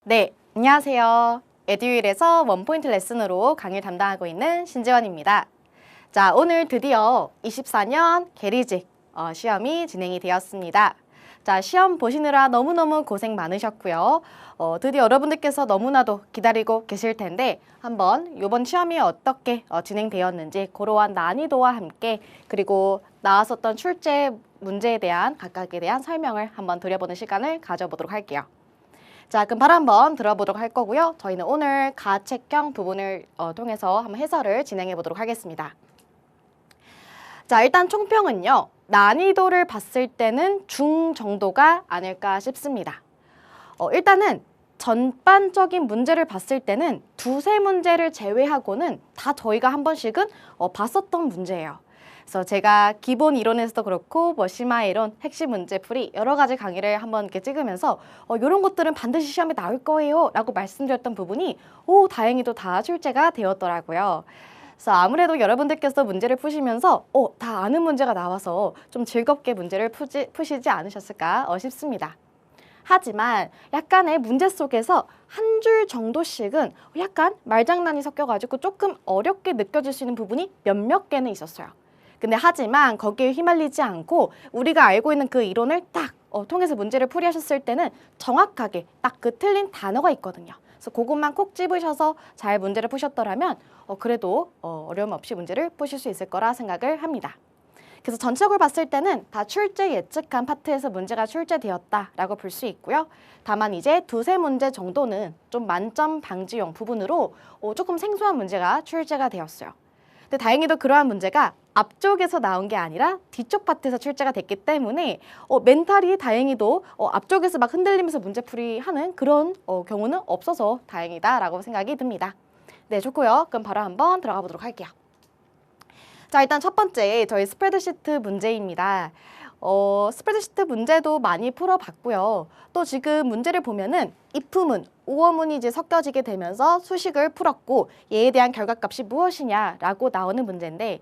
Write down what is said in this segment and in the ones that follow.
네, 안녕하세요. 에듀윌에서 원포인트 레슨으로 강의 담당하고 있는 신지원입니다. 자, 오늘 드디어 24년 계리직 시험이 진행이 되었습니다. 자, 시험 보시느라 너무너무 고생 많으셨고요. 드디어 여러분들께서 너무나도 기다리고 계실 텐데 한번 이번 시험이 어떻게 진행되었는지 그러한 난이도와 함께 그리고 나왔었던 출제 문제에 대한 각각에 대한 설명을 한번 드려보는 시간을 가져보도록 할게요. 자, 그럼 바로 한번 들어보도록 할 거고요. 저희는 오늘 가책형 부분을 통해서 한번 해설을 진행해 보도록 하겠습니다. 자, 일단 총평은요. 난이도를 봤을 때는 중 정도가 아닐까 싶습니다. 일단은 전반적인 문제를 봤을 때는 두세 문제를 제외하고는 다 저희가 한 번씩은 봤었던 문제예요. 그래서 제가 기본 이론에서도 그렇고 심화 이론, 핵심 문제풀이 여러 가지 강의를 한번 이렇게 찍으면서 이런 것들은 반드시 시험에 나올 거예요 라고 말씀드렸던 부분이 다행히도 다 출제가 되었더라고요. 그래서 아무래도 여러분들께서 문제를 푸시면서 다 아는 문제가 나와서 좀 즐겁게 문제를 푸시지 않으셨을까 싶습니다. 하지만 약간의 문제 속에서 한 줄 정도씩은 약간 말장난이 섞여가지고 조금 어렵게 느껴질 수 있는 부분이 몇몇 개는 있었어요. 근데 하지만 거기에 휘말리지 않고 우리가 알고 있는 그 이론을 딱 통해서 문제를 풀이하셨을 때는 정확하게 딱 그 틀린 단어가 있거든요. 그래서 그것만 콕 집으셔서 잘 문제를 푸셨더라면 그래도 어려움 없이 문제를 푸실 수 있을 거라 생각을 합니다. 그래서 전체적으로 봤을 때는 다 출제 예측한 파트에서 문제가 출제되었다라고 볼 수 있고요. 다만 이제 두세 문제 정도는 좀 만점 방지용 부분으로 조금 생소한 문제가 출제가 되었어요. 근데 다행히도 그러한 문제가 앞쪽에서 나온 게 아니라 뒤쪽 파트에서 출제가 됐기 때문에 멘탈이 다행히도 앞쪽에서 막 흔들리면서 문제풀이 하는 그런 경우는 없어서 다행이다라고 생각이 듭니다. 네, 좋고요. 그럼 바로 한번 들어가 보도록 할게요. 자, 일단 첫 번째 저희 스프레드시트 문제입니다. 스프레드시트 문제도 많이 풀어봤고요. 또 지금 문제를 보면은 if문, 우어문이 이제 섞여지게 되면서 수식을 풀었고 얘에 대한 결과값이 무엇이냐라고 나오는 문제인데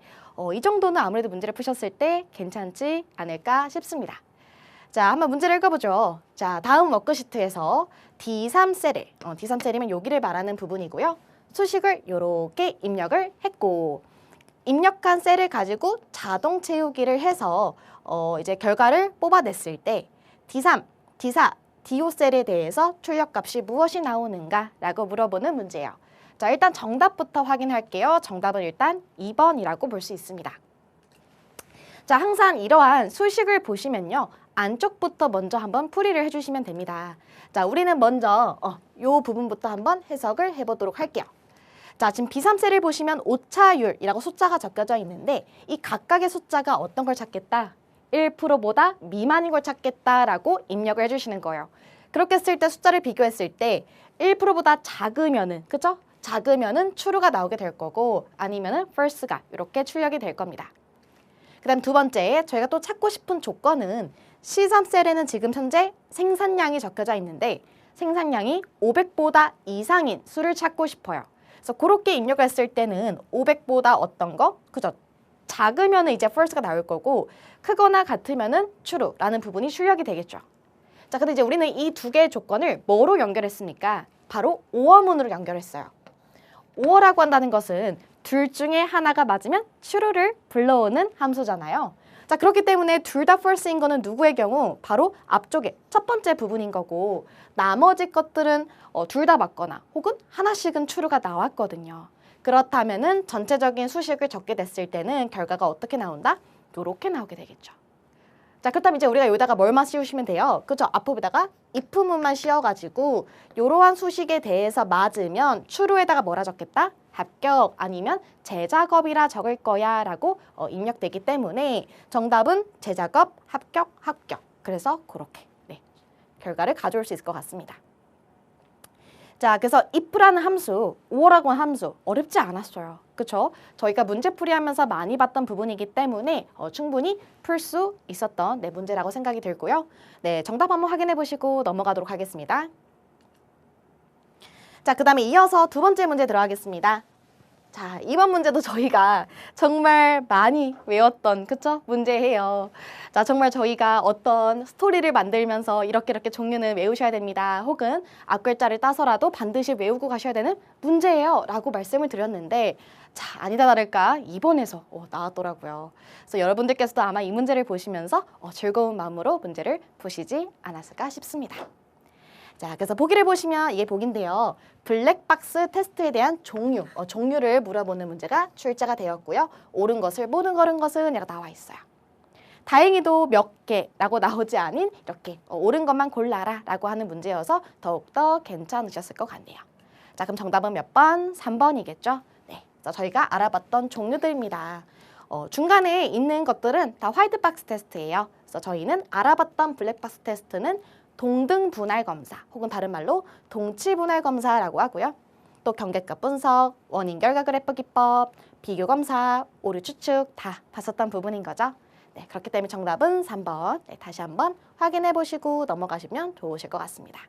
이 정도는 아무래도 문제를 푸셨을 때 괜찮지 않을까 싶습니다. 자, 한번 문제를 읽어보죠. 자, 다음 워크시트에서 D3셀에, D3셀이면 여기를 말하는 부분이고요. 수식을 이렇게 입력을 했고 입력한 셀을 가지고 자동 채우기를 해서 이제 결과를 뽑아냈을 때 D3, D4, D5 셀에 대해서 출력값이 무엇이 나오는가 라고 물어보는 문제예요. 자, 일단 정답부터 확인할게요. 정답은 일단 2번이라고 볼 수 있습니다. 자, 항상 이러한 수식을 보시면요. 안쪽부터 먼저 한번 풀이를 해주시면 됩니다. 자, 우리는 먼저 이 부분부터 한번 해석을 해보도록 할게요. 자, 지금 B3셀을 보시면 오차율이라고 숫자가 적혀져 있는데 이 각각의 숫자가 어떤 걸 찾겠다? 1%보다 미만인 걸 찾겠다라고 입력을 해주시는 거예요. 그렇게 했을 때 숫자를 비교했을 때 1%보다 작으면은, 그죠? 작으면은 true가 나오게 될 거고 아니면은 false가 이렇게 출력이 될 겁니다. 그 다음 두 번째, 저희가 또 찾고 싶은 조건은 C3셀에는 지금 현재 생산량이 적혀져 있는데 생산량이 500보다 이상인 수를 찾고 싶어요. 그래서 그렇게 입력을 했을 때는 500보다 어떤 거? 그죠? 작으면은 이제 false가 나올 거고 크거나 같으면은 true라는 부분이 출력이 되겠죠. 자, 근데 이제 우리는 이 두 개의 조건을 뭐로 연결했습니까? 바로 오어문으로 연결했어요. 오어라고 한다는 것은 둘 중에 하나가 맞으면 true를 불러오는 함수잖아요. 자, 그렇기 때문에 둘 다 false인 거는 누구의 경우? 바로 앞쪽에 첫 번째 부분인 거고 나머지 것들은 둘 다 맞거나 혹은 하나씩은 true가 나왔거든요. 그렇다면은 전체적인 수식을 적게 됐을 때는 결과가 어떻게 나온다? 이렇게 나오게 되겠죠. 자, 그렇다면 이제 우리가 여기다가 뭘만 씌우시면 돼요? 그죠? 앞부분에다가 if문만 씌워가지고 이러한 수식에 대해서 맞으면 true에다가 뭐라 적겠다? 합격 아니면 제작업이라 적을 거야 라고 입력되기 때문에 정답은 제작업, 합격, 합격. 그래서 그렇게 결과를 가져올 수 있을 것 같습니다. 자, 그래서 if라는 함수, or라고 하는 함수 어렵지 않았어요. 그쵸? 저희가 문제풀이하면서 많이 봤던 부분이기 때문에 충분히 풀 수 있었던 문제라고 생각이 들고요. 네, 정답 한번 확인해 보시고 넘어가도록 하겠습니다. 자, 그 다음에 이어서 두 번째 문제 들어가겠습니다. 자, 이번 문제도 저희가 정말 많이 외웠던 그쵸? 문제예요. 자, 정말 저희가 어떤 스토리를 만들면서 이렇게 종류는 외우셔야 됩니다. 혹은 앞글자를 따서라도 반드시 외우고 가셔야 되는 문제예요. 라고 말씀을 드렸는데 자, 아니다 다를까 2번에서 나왔더라고요. 그래서 여러분들께서도 아마 이 문제를 보시면서 즐거운 마음으로 문제를 푸시지 않았을까 싶습니다. 자, 그래서 보기를 보시면 이게 보기인데요. 블랙박스 테스트에 대한 종류를 물어보는 문제가 출제가 되었고요. 옳은 것을, 모든 옳은 것은 이렇게 나와 있어요. 다행히도 몇 개라고 나오지 않은 이렇게 옳은 것만 골라라 라고 하는 문제여서 더욱더 괜찮으셨을 것 같네요. 자, 그럼 정답은 몇 번? 3번이겠죠? 네, 그래서 저희가 알아봤던 종류들입니다. 중간에 있는 것들은 다 화이트박스 테스트예요. 그래서 저희는 알아봤던 블랙박스 테스트는 동등 분할 검사 혹은 다른 말로 동치 분할 검사라고 하고요. 또 경계값 분석, 원인 결과 그래프 기법, 비교 검사, 오류 추측 다 봤었던 부분인 거죠. 네, 그렇기 때문에 정답은 3번. 네, 다시 한번 확인해 보시고 넘어가시면 좋으실 것 같습니다.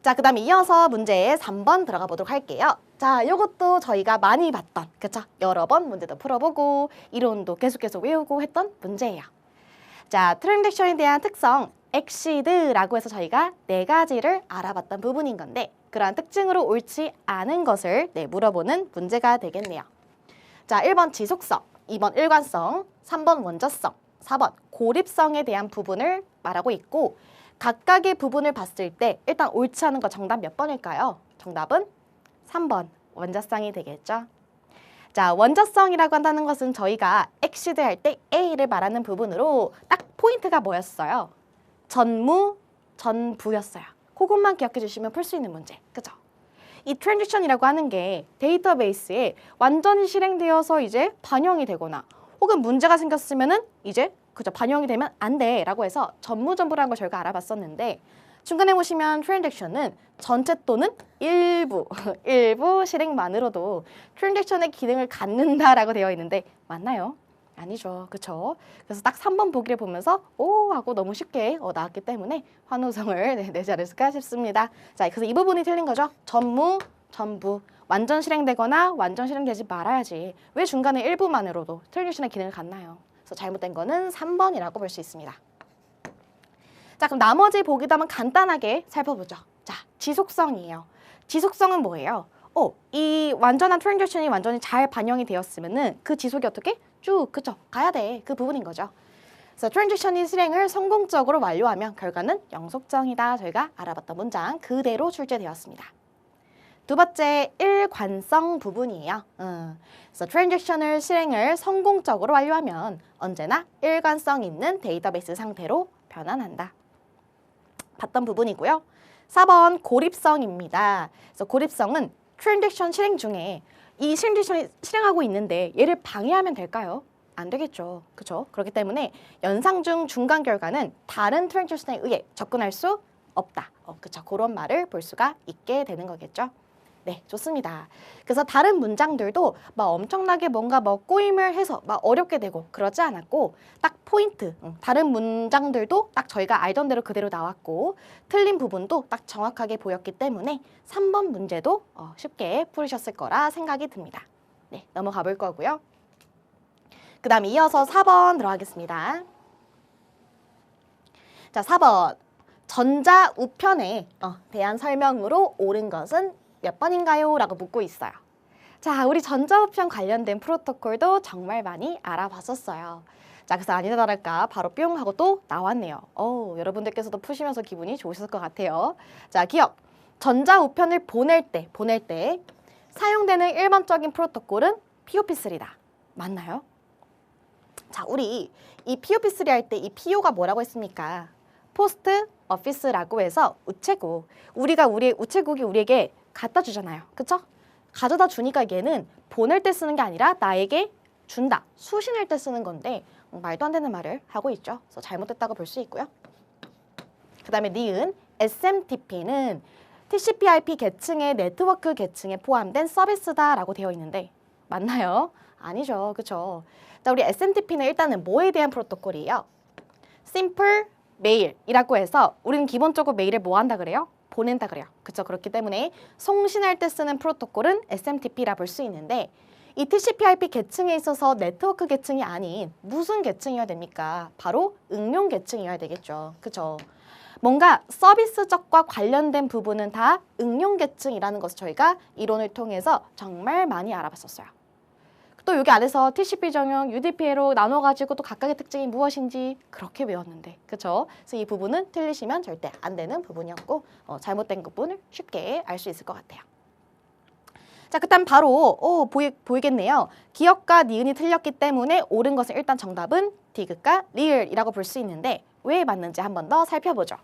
자, 그 다음에 이어서 문제 3번 들어가 보도록 할게요. 자, 이것도 저희가 많이 봤던, 그쵸? 여러 번 문제도 풀어보고 이론도 계속 외우고 했던 문제예요. 자, 트랜잭션에 대한 특성, exceed라고 해서 저희가 4가지를 알아봤던 부분인 건데 그러한 특징으로 옳지 않은 것을 물어보는 문제가 되겠네요. 자, 1번 지속성, 2번 일관성, 3번 원저성, 4번 고립성에 대한 부분을 말하고 있고 각각의 부분을 봤을 때 일단 옳지 않은 거 정답 몇 번일까요? 정답은 3번 원저성이 되겠죠. 자, 원저성이라고 한다는 것은 저희가 exceed 할 때 A를 말하는 부분으로 딱 포인트가 뭐였어요? 전무, 전부였어요. 그것만 기억해 주시면 풀 수 있는 문제, 그죠? 이 트랜지션이라고 하는 게 데이터베이스에 완전히 실행되어서 이제 반영이 되거나 혹은 문제가 생겼으면은 이제 그죠 반영이 되면 안 돼라고 해서 전무전부라는 걸 저희가 알아봤었는데 중간에 보시면 트랜잭션은 전체 또는 일부 실행만으로도 트랜잭션의 기능을 갖는다라고 되어 있는데 맞나요? 아니죠. 그쵸? 그래서 딱 3번 보기를 보면서 오 하고 너무 쉽게 나왔기 때문에 환호성을 내지 않았을까 싶습니다. 자, 그래서 이 부분이 틀린 거죠. 전무, 전부. 완전 실행되거나 완전 실행되지 말아야지. 왜 중간에 일부만으로도 트랜잭션의 기능을 갖나요? 그래서 잘못된 거는 3번이라고 볼 수 있습니다. 자, 그럼 나머지 보기도 한번 간단하게 살펴보죠. 자, 지속성이에요. 지속성은 뭐예요? 이 완전한 트랜잭션이 완전히 잘 반영이 되었으면은 그 지속이 어떻게? 쭉, 그쵸? 가야 돼. 그 부분인 거죠. 그래서 트랜잭션이 실행을 성공적으로 완료하면 결과는 영속성이다. 저희가 알아봤던 문장 그대로 출제되었습니다. 두 번째, 일관성 부분이에요. 그래서 트랜잭션을 실행을 성공적으로 완료하면 언제나 일관성 있는 데이터베이스 상태로 변환한다. 봤던 부분이고요. 4번 고립성입니다. 그래서 고립성은 트랜잭션 실행 중에 이 트랜잭션이 실행하고 있는데 얘를 방해하면 될까요? 안 되겠죠. 그렇죠? 그렇기 때문에 연상 중 중간 결과는 다른 트랜잭션에 의해 접근할 수 없다. 그렇죠? 그런 말을 볼 수가 있게 되는 거겠죠. 네, 좋습니다. 그래서 다른 문장들도 막 엄청나게 뭔가 꼬임을 해서 막 어렵게 되고 그러지 않았고 딱 포인트, 다른 문장들도 딱 저희가 알던 대로 그대로 나왔고 틀린 부분도 딱 정확하게 보였기 때문에 3번 문제도 쉽게 풀으셨을 거라 생각이 듭니다. 네, 넘어가 볼 거고요. 그 다음에 이어서 4번 들어가겠습니다. 자, 4번 전자우편에 대한 설명으로 옳은 것은 몇 번인가요? 라고 묻고 있어요. 자, 우리 전자우편 관련된 프로토콜도 정말 많이 알아봤었어요. 자, 그래서 아니다 다를까 바로 뿅 하고 또 나왔네요. 여러분들께서도 푸시면서 기분이 좋으셨을 것 같아요. 자, 기억. 전자우편을 보낼 때 사용되는 일반적인 프로토콜은 POP3다. 맞나요? 자, 우리 이 POP3 할 때 이 PO가 뭐라고 했습니까? 포스트 오피스라고 해서 우체국. 우리가 우리의 우체국이 우리에게 갖다 주잖아요. 그쵸? 가져다 주니까 얘는 보낼 때 쓰는 게 아니라 나에게 준다. 수신할 때 쓰는 건데 말도 안 되는 말을 하고 있죠. 그래서 잘못됐다고 볼 수 있고요. 그 다음에 니은 SMTP는 TCP/IP 계층의 네트워크 계층에 포함된 서비스다라고 되어 있는데 맞나요? 아니죠. 그쵸? 자, 우리 SMTP는 일단은 뭐에 대한 프로토콜이에요? Simple Mail이라고 해서 우리는 기본적으로 메일을 뭐 한다 그래요? 보낸다 그래요. 그쵸? 그렇기 때문에 송신할 때 쓰는 프로토콜은 SMTP라 볼 수 있는데 이 TCP/IP 계층에 있어서 네트워크 계층이 아닌 무슨 계층이어야 됩니까? 바로 응용 계층이어야 되겠죠. 그쵸? 뭔가 서비스적과 관련된 부분은 다 응용 계층이라는 것을 저희가 이론을 통해서 정말 많이 알아봤었어요. 또 여기 안에서 TCP 전용, UDP로 나눠가지고 또 각각의 특징이 무엇인지 그렇게 외웠는데, 그쵸? 그래서 이 부분은 틀리시면 절대 안 되는 부분이었고 잘못된 부분을 쉽게 알 수 있을 것 같아요. 자, 그다음 바로 보이겠네요. 기억과 니은이 틀렸기 때문에 옳은 것은 일단 정답은 디귿과 리을이라고 볼 수 있는데 왜 맞는지 한 번 더 살펴보죠.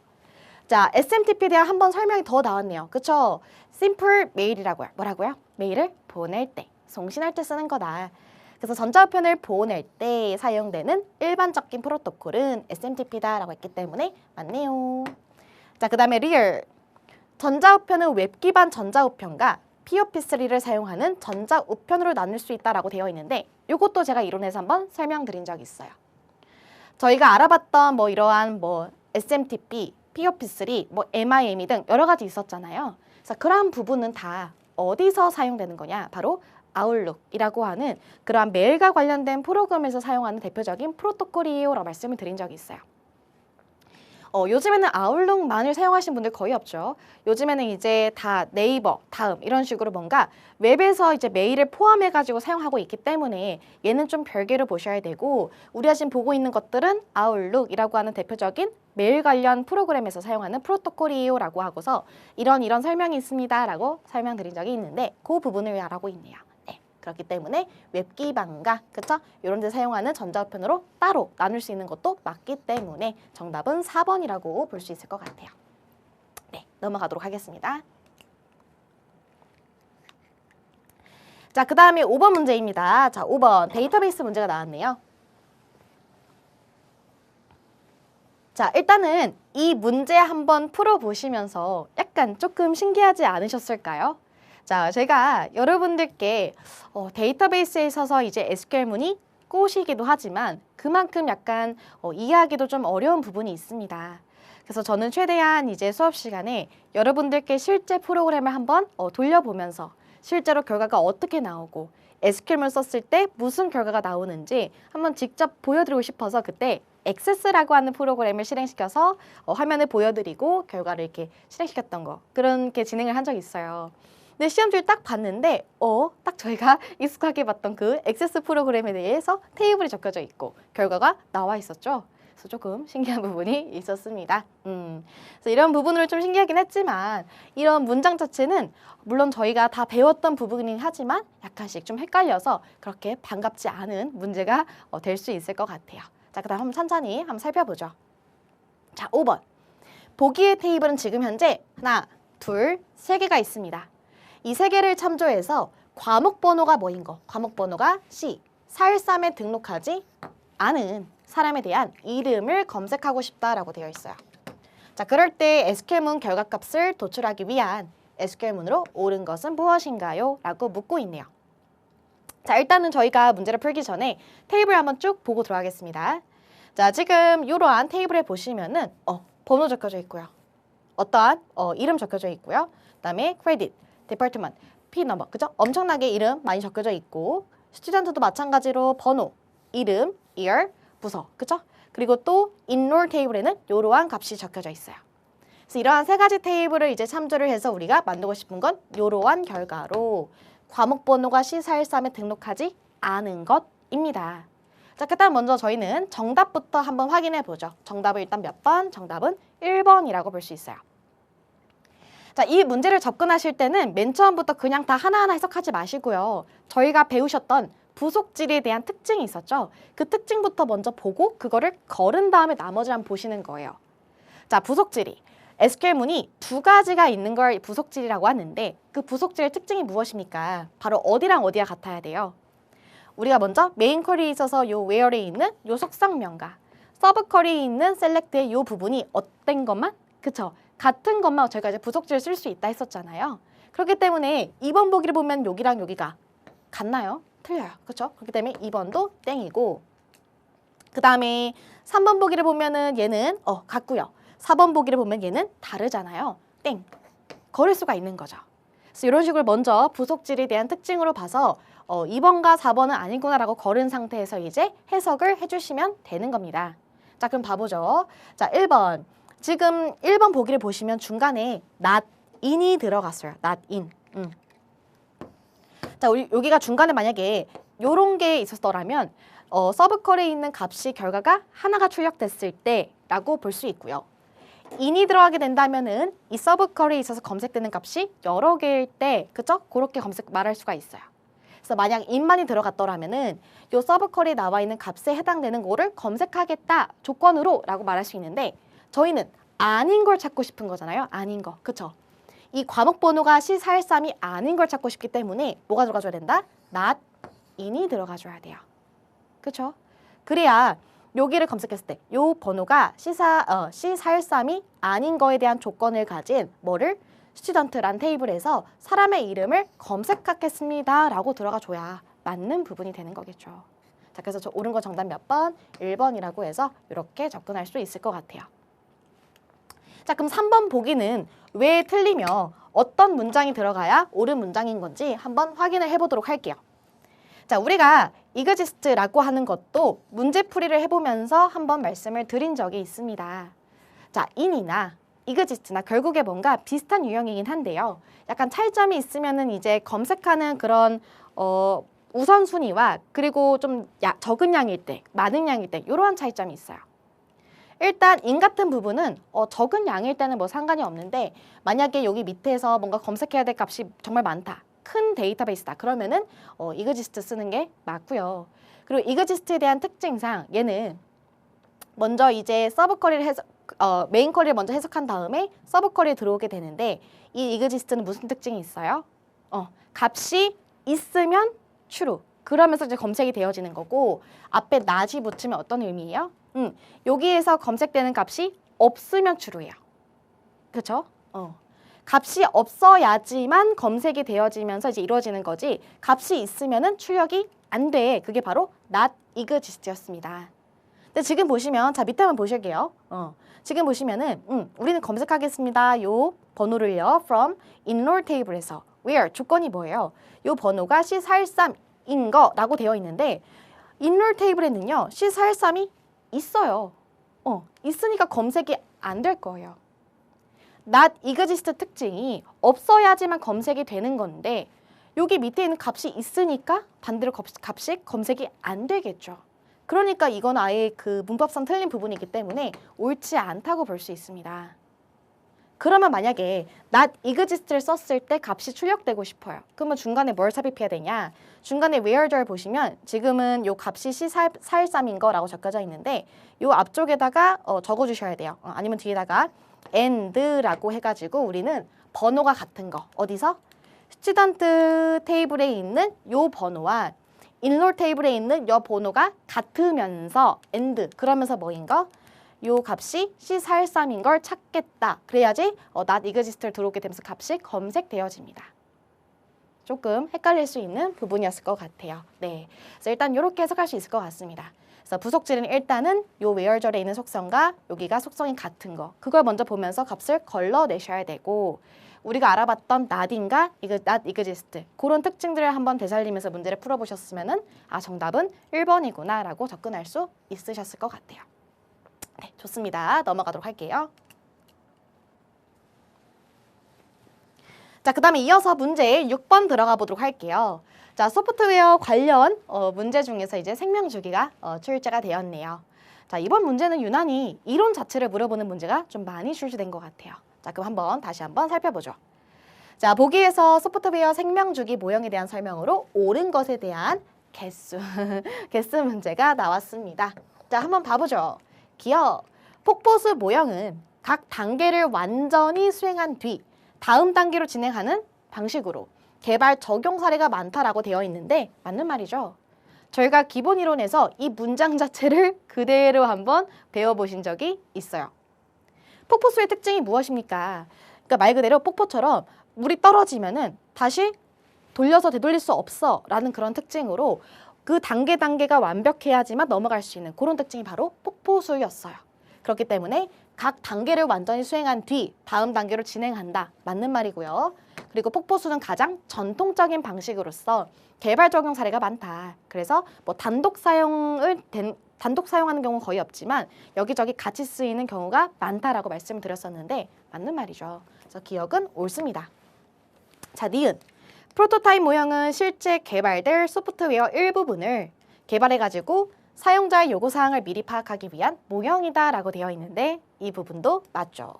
자, SMTP에 대한 한 번 설명이 더 나왔네요. 그쵸? 심플 메일이라고요. 뭐라고요? 메일을 보낼 때, 송신할 때 쓰는 거다. 그래서 전자우편을 보낼 때 사용되는 일반적인 프로토콜은 SMTP다라고 했기 때문에 맞네요. 자, 그 다음에 리얼. 전자우편은 웹 기반 전자우편과 POP3를 사용하는 전자우편으로 나눌 수 있다라고 되어 있는데 이것도 제가 이론에서 한번 설명드린 적이 있어요. 저희가 알아봤던 이러한 SMTP, POP3, MIME 등 여러 가지 있었잖아요. 그래서 그러한 부분은 다 어디서 사용되는 거냐? 바로 아웃룩이라고 하는 그러한 메일과 관련된 프로그램에서 사용하는 대표적인 프로토콜이에요 라고 말씀을 드린 적이 있어요. 요즘에는 아웃룩만을 사용하시는 분들 거의 없죠. 요즘에는 이제 다 네이버, 다음 이런 식으로 뭔가 웹에서 이제 메일을 포함해가지고 사용하고 있기 때문에 얘는 좀 별개로 보셔야 되고 우리가 지금 보고 있는 것들은 아웃룩이라고 하는 대표적인 메일 관련 프로그램에서 사용하는 프로토콜이에요 라고 하고서 이런 설명이 있습니다 라고 설명드린 적이 있는데 그 부분을 알아보고 있네요. 그렇기 때문에 웹 기반과 그쵸? 이런 데 사용하는 전자우편으로 따로 나눌 수 있는 것도 맞기 때문에 정답은 4번이라고 볼 수 있을 것 같아요. 네, 넘어가도록 하겠습니다. 자, 그 다음에 5번 문제입니다. 자, 5번 데이터베이스 문제가 나왔네요. 자, 일단은 이 문제 한번 풀어보시면서 약간 조금 신기하지 않으셨을까요? 자, 제가 여러분들께 데이터베이스에 있어서 이제 SQL문이 꼬시기도 하지만 그만큼 약간 이해하기도 좀 어려운 부분이 있습니다. 그래서 저는 최대한 이제 수업 시간에 여러분들께 실제 프로그램을 한번 돌려보면서 실제로 결과가 어떻게 나오고 SQL문 썼을 때 무슨 결과가 나오는지 한번 직접 보여드리고 싶어서 그때 액세스라고 하는 프로그램을 실행시켜서 화면을 보여드리고 결과를 이렇게 실행시켰던 거 그렇게 진행을 한 적이 있어요. 근데 시험지를 딱 봤는데 딱 저희가 익숙하게 봤던 그 액세스 프로그램에 대해서 테이블이 적혀져 있고 결과가 나와 있었죠. 그래서 조금 신기한 부분이 있었습니다. 그래서 이런 부분으로 좀 신기하긴 했지만 이런 문장 자체는 물론 저희가 다 배웠던 부분이긴 하지만 약간씩 좀 헷갈려서 그렇게 반갑지 않은 문제가 될 수 있을 것 같아요. 자, 그다음 한번 천천히 한번 살펴보죠. 자, 5번. 보기의 테이블은 지금 현재 하나, 둘, 세 개가 있습니다. 이 세 개를 참조해서 과목 번호가 뭐인 거? 과목 번호가 C. 413에 등록하지 않은 사람에 대한 이름을 검색하고 싶다라고 되어 있어요. 자, 그럴 때 SQL문 결과값을 도출하기 위한 SQL문으로 옳은 것은 무엇인가요? 라고 묻고 있네요. 자, 일단은 저희가 문제를 풀기 전에 테이블 한번 쭉 보고 들어가겠습니다. 자, 지금 이러한 테이블에 보시면은 번호 적혀져 있고요. 어떠한 이름 적혀져 있고요. 그다음에 크레딧, 디파트먼트, P 넘버, 그죠? 엄청나게 이름 많이 적혀져 있고 스튜던트도 마찬가지로 번호, 이름, year, 부서, 그죠? 그리고 또 enroll 테이블에는 이러한 값이 적혀져 있어요. 그래서 이러한 세 가지 테이블을 이제 참조를 해서 우리가 만들고 싶은 건 이러한 결과로 과목 번호가 C413에 등록하지 않은 것입니다. 자, 그다음 먼저 저희는 정답부터 한번 확인해 보죠. 정답은 일단 몇 번? 정답은 1번이라고 볼 수 있어요. 자, 이 문제를 접근하실 때는 맨 처음부터 그냥 다 하나하나 해석하지 마시고요. 저희가 배우셨던 부속질에 대한 특징이 있었죠. 그 특징부터 먼저 보고 그거를 걸은 다음에 나머지 한번 보시는 거예요. 자, 부속질이 SQL문이 두 가지가 있는 걸 부속질이라고 하는데 그 부속질의 특징이 무엇입니까? 바로 어디랑 어디가 같아야 돼요. 우리가 먼저 메인 쿼리에 있어서 요 where에 있는 요 속성명과 서브 쿼리에 있는 select의 요 부분이 어떤 것만? 그쵸? 같은 것만 저희가 이제 부속질을 쓸 수 있다 했었잖아요. 그렇기 때문에 2번 보기를 보면 여기랑 여기가 같나요? 틀려요. 그렇죠? 그렇기 때문에 2번도 땡이고 그 다음에 3번 보기를 보면은 얘는 같고요. 4번 보기를 보면 얘는 다르잖아요. 땡. 걸을 수가 있는 거죠. 그래서 이런 식으로 먼저 부속질에 대한 특징으로 봐서 2번과 4번은 아니구나라고 걸은 상태에서 이제 해석을 해주시면 되는 겁니다. 자, 그럼 봐보죠. 자, 1번. 지금 1번 보기를 보시면 중간에 not in이 들어갔어요. not in. 자, 우리 여기가 중간에 만약에 요런 게 있었더라면 서브컬에 있는 값이 결과가 하나가 출력됐을 때라고 볼 수 있고요. in이 들어가게 된다면은 이 서브컬에 있어서 검색되는 값이 여러 개일 때, 그죠? 그렇게 말할 수가 있어요. 그래서 만약 in만이 들어갔더라면은 요 서브컬에 나와 있는 값에 해당되는 거를 검색하겠다 조건으로 라고 말할 수 있는데 저희는 아닌 걸 찾고 싶은 거잖아요. 아닌 거, 그쵸? 이 과목 번호가 C413이 아닌 걸 찾고 싶기 때문에 뭐가 들어가줘야 된다? not in이 들어가줘야 돼요. 그쵸? 그래야 여기를 검색했을 때 요 번호가 C413이 아닌 거에 대한 조건을 가진 뭐를? 스튜던트란 테이블에서 사람의 이름을 검색하겠습니다 라고 들어가줘야 맞는 부분이 되는 거겠죠. 자, 그래서 저 옳은 거 정답 몇 번? 1번이라고 해서 이렇게 접근할 수 있을 것 같아요. 자, 그럼 3번 보기는 왜 틀리며 어떤 문장이 들어가야 옳은 문장인 건지 한번 확인을 해보도록 할게요. 자, 우리가 exist라고 하는 것도 문제풀이를 해보면서 한번 말씀을 드린 적이 있습니다. 자, in이나 exist나 결국에 뭔가 비슷한 유형이긴 한데요. 약간 차이점이 있으면은 이제 검색하는 그런 우선순위와 그리고 좀 적은 양일 때, 많은 양일 때 이러한 차이점이 있어요. 일단 in 같은 부분은 적은 양일 때는 뭐 상관이 없는데 만약에 여기 밑에서 뭔가 검색해야 될 값이 정말 많다. 큰 데이터베이스다. 그러면은 exist 쓰는 게 맞고요. 그리고 exist에 대한 특징상 얘는 먼저 이제 서브 쿼리를 메인 쿼리를 먼저 해석한 다음에 서브 쿼리에 들어오게 되는데 이 exist는 무슨 특징이 있어요? 값이 있으면 true. 그러면서 이제 검색이 되어지는 거고 앞에 not이 붙으면 어떤 의미예요? 여기에서 검색되는 값이 없으면 true예요. 그렇죠? 값이 없어야지만 검색이 되어지면서 이제 이루어지는 거지 값이 있으면은 출력이 안 돼. 그게 바로 not exist였습니다. 근데 지금 보시면 자 밑에 한번 보실게요. 지금 보시면은 우리는 검색하겠습니다. 요 번호를요 from enroll table에서 where 조건이 뭐예요? 요 번호가 C413인 거라고 되어 있는데 enroll table에는요 C413이 있어요. 있으니까 검색이 안 될 거예요. not exist 특징이 없어야지만 검색이 되는 건데 여기 밑에 있는 값이 있으니까 반대로 값이 검색이 안 되겠죠. 그러니까 이건 아예 그 문법상 틀린 부분이기 때문에 옳지 않다고 볼 수 있습니다. 그러면 만약에 not exist를 썼을 때 값이 출력되고 싶어요. 그러면 중간에 뭘 삽입해야 되냐? 중간에 where절 보시면 지금은 요 값이 C413인 거라고 적혀져 있는데 요 앞쪽에다가 적어주셔야 돼요. 아니면 뒤에다가 and라고 해가지고 우리는 번호가 같은 거 어디서? 스튜던트 테이블에 있는 요 번호와 인롤 테이블에 있는 요 번호가 같으면서 and 그러면서 뭐인 거? 요 값이 C413인 걸 찾겠다. 그래야지 not exist를 들어오게 되면서 값이 검색되어집니다. 조금 헷갈릴 수 있는 부분이었을 것 같아요. 네, 그래서 일단 이렇게 해석할 수 있을 것 같습니다. 그래서 부속질은 일단은 요 where절에 있는 속성과 여기가 속성이 같은 거 그걸 먼저 보면서 값을 걸러내셔야 되고 우리가 알아봤던 not인가 not exist 그런 특징들을 한번 되살리면서 문제를 풀어보셨으면은 정답은 1번이구나 라고 접근할 수 있으셨을 것 같아요. 네, 좋습니다. 넘어가도록 할게요. 자, 그 다음에 이어서 문제 6번 들어가 보도록 할게요. 자, 소프트웨어 관련 문제 중에서 이제 생명주기가 출제가 되었네요. 자, 이번 문제는 유난히 이론 자체를 물어보는 문제가 좀 많이 출제된 것 같아요. 자, 그럼 다시 한번 살펴보죠. 자, 보기에서 소프트웨어 생명주기 모형에 대한 설명으로 옳은 것에 대한 개수 문제가 나왔습니다. 자, 한번 봐보죠. 기억, 폭포수 모형은 각 단계를 완전히 수행한 뒤 다음 단계로 진행하는 방식으로 개발 적용 사례가 많다라고 되어 있는데 맞는 말이죠. 저희가 기본 이론에서 이 문장 자체를 그대로 한번 배워보신 적이 있어요. 폭포수의 특징이 무엇입니까? 그러니까 말 그대로 폭포처럼 물이 떨어지면은 다시 돌려서 되돌릴 수 없어 라는 그런 특징으로 그 단계가 완벽해야지만 넘어갈 수 있는 그런 특징이 바로 폭포수였어요. 그렇기 때문에 각 단계를 완전히 수행한 뒤 다음 단계로 진행한다. 맞는 말이고요. 그리고 폭포수는 가장 전통적인 방식으로서 개발 적용 사례가 많다. 그래서 뭐 단독 사용하는 경우는 거의 없지만 여기저기 같이 쓰이는 경우가 많다라고 말씀을 드렸었는데 맞는 말이죠. 그래서 기억은 옳습니다. 자, 니은. 프로토타입 모형은 실제 개발될 소프트웨어 일부분을 개발해가지고 사용자의 요구사항을 미리 파악하기 위한 모형이다 라고 되어 있는데 이 부분도 맞죠.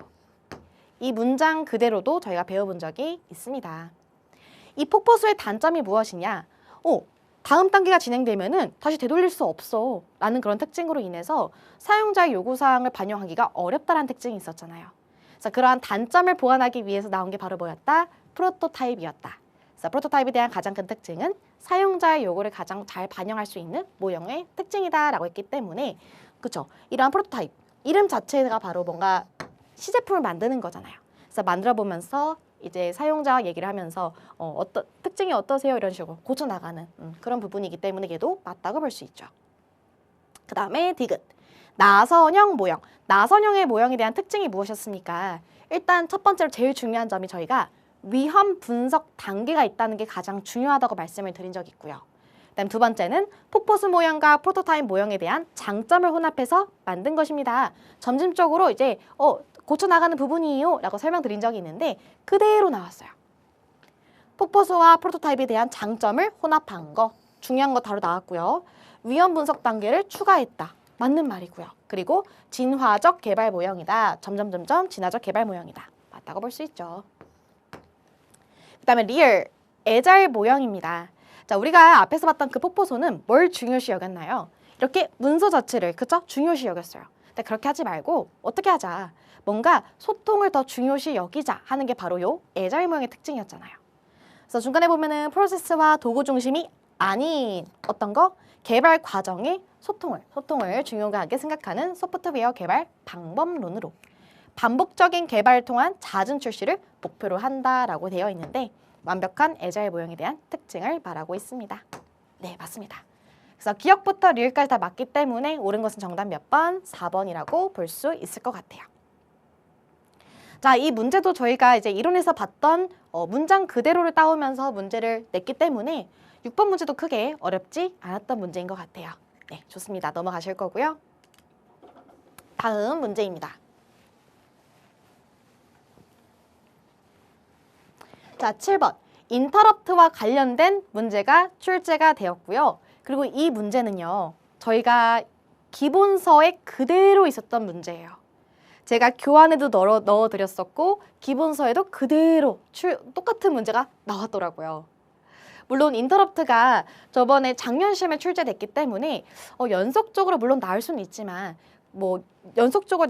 이 문장 그대로도 저희가 배워본 적이 있습니다. 이 폭포수의 단점이 무엇이냐? 다음 단계가 진행되면은 다시 되돌릴 수 없어 라는 그런 특징으로 인해서 사용자의 요구사항을 반영하기가 어렵다는 특징이 있었잖아요. 그래서 그러한 단점을 보완하기 위해서 나온 게 바로 뭐였다? 프로토타입이었다. 그래서 프로토타입에 대한 가장 큰 특징은 사용자의 요구를 가장 잘 반영할 수 있는 모형의 특징이다 라고 했기 때문에 그쵸? 이러한 프로토타입, 이름 자체가 바로 뭔가 시제품을 만드는 거잖아요. 그래서 만들어 보면서 이제 사용자와 얘기를 하면서 어떤 특징이 어떠세요? 이런 식으로 고쳐나가는 그런 부분이기 때문에 얘도 맞다고 볼 수 있죠. 그 다음에 디귿. 나선형 모형. 나선형의 모형에 대한 특징이 무엇이었습니까? 일단 첫 번째로 제일 중요한 점이 저희가 위험 분석 단계가 있다는 게 가장 중요하다고 말씀을 드린 적이 있고요. 그다음 두 번째는 폭포수 모형과 프로토타입 모형에 대한 장점을 혼합해서 만든 것입니다. 점진적으로 이제 고쳐나가는 부분이에요 라고 설명드린 적이 있는데 그대로 나왔어요. 폭포수와 프로토타입에 대한 장점을 혼합한 거 중요한 거 바로 나왔고요. 위험 분석 단계를 추가했다. 맞는 말이고요. 그리고 진화적 개발 모형이다. 점점 진화적 개발 모형이다. 맞다고 볼 수 있죠. 그 다음에 리얼, 애잘 모형입니다. 자, 우리가 앞에서 봤던 그 폭포수는 뭘 중요시 여겼나요? 이렇게 문서 자체를 그쵸? 중요시 여겼어요. 근데 그렇게 하지 말고 어떻게 하자. 뭔가 소통을 더 중요시 여기자 하는 게 바로 요 애잘 모형의 특징이었잖아요. 그래서 중간에 보면은 프로세스와 도구 중심이 아닌 어떤 거? 개발 과정의 소통을 중요하게 생각하는 소프트웨어 개발 방법론으로 반복적인 개발을 통한 잦은 출시를 목표로 한다라고 되어 있는데 완벽한 애자일 모형에 대한 특징을 말하고 있습니다. 네, 맞습니다. 그래서 기억부터 리을까지 다 맞기 때문에 옳은 것은 정답 몇 번? 4번이라고 볼 수 있을 것 같아요. 자, 이 문제도 저희가 이제 이론에서 봤던 문장 그대로를 따오면서 문제를 냈기 때문에 6번 문제도 크게 어렵지 않았던 문제인 것 같아요. 네, 좋습니다. 넘어가실 거고요. 다음 문제입니다. 자, 7번. 인터럽트와 관련된 문제가 출제가 되었고요. 그리고 이 문제는요. 저희가 기본서에 그대로 있었던 문제예요. 제가 교환에도 넣어드렸었고 기본서에도 그대로 똑같은 문제가 나왔더라고요. 물론 인터럽트가 저번에 작년 시험에 출제됐기 때문에 연속적으로 물론 나올 수는 있지만 뭐 연속적으로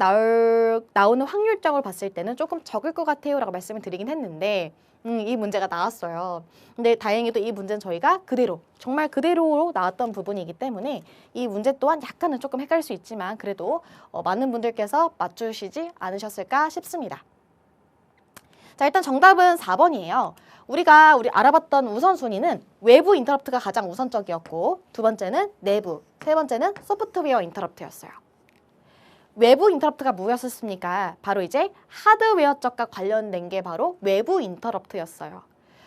나오는 확률적으로 봤을 때는 조금 적을 것 같아요 라고 말씀을 드리긴 했는데 이 문제가 나왔어요. 근데 다행히도 이 문제는 저희가 그대로 정말 그대로 나왔던 부분이기 때문에 이 문제 또한 약간은 조금 헷갈릴 수 있지만 그래도 많은 분들께서 맞추시지 않으셨을까 싶습니다. 자, 일단 정답은 4번이에요. 우리가 알아봤던 우선순위는 외부 인터럽트가 가장 우선적이었고 두 번째는 내부, 세 번째는 소프트웨어 인터럽트였어요. 외부 인터럽트가 뭐였습니까? 바로 이제 하드웨어 쪽과 관련된 게 바로 외부 인터럽트였어요.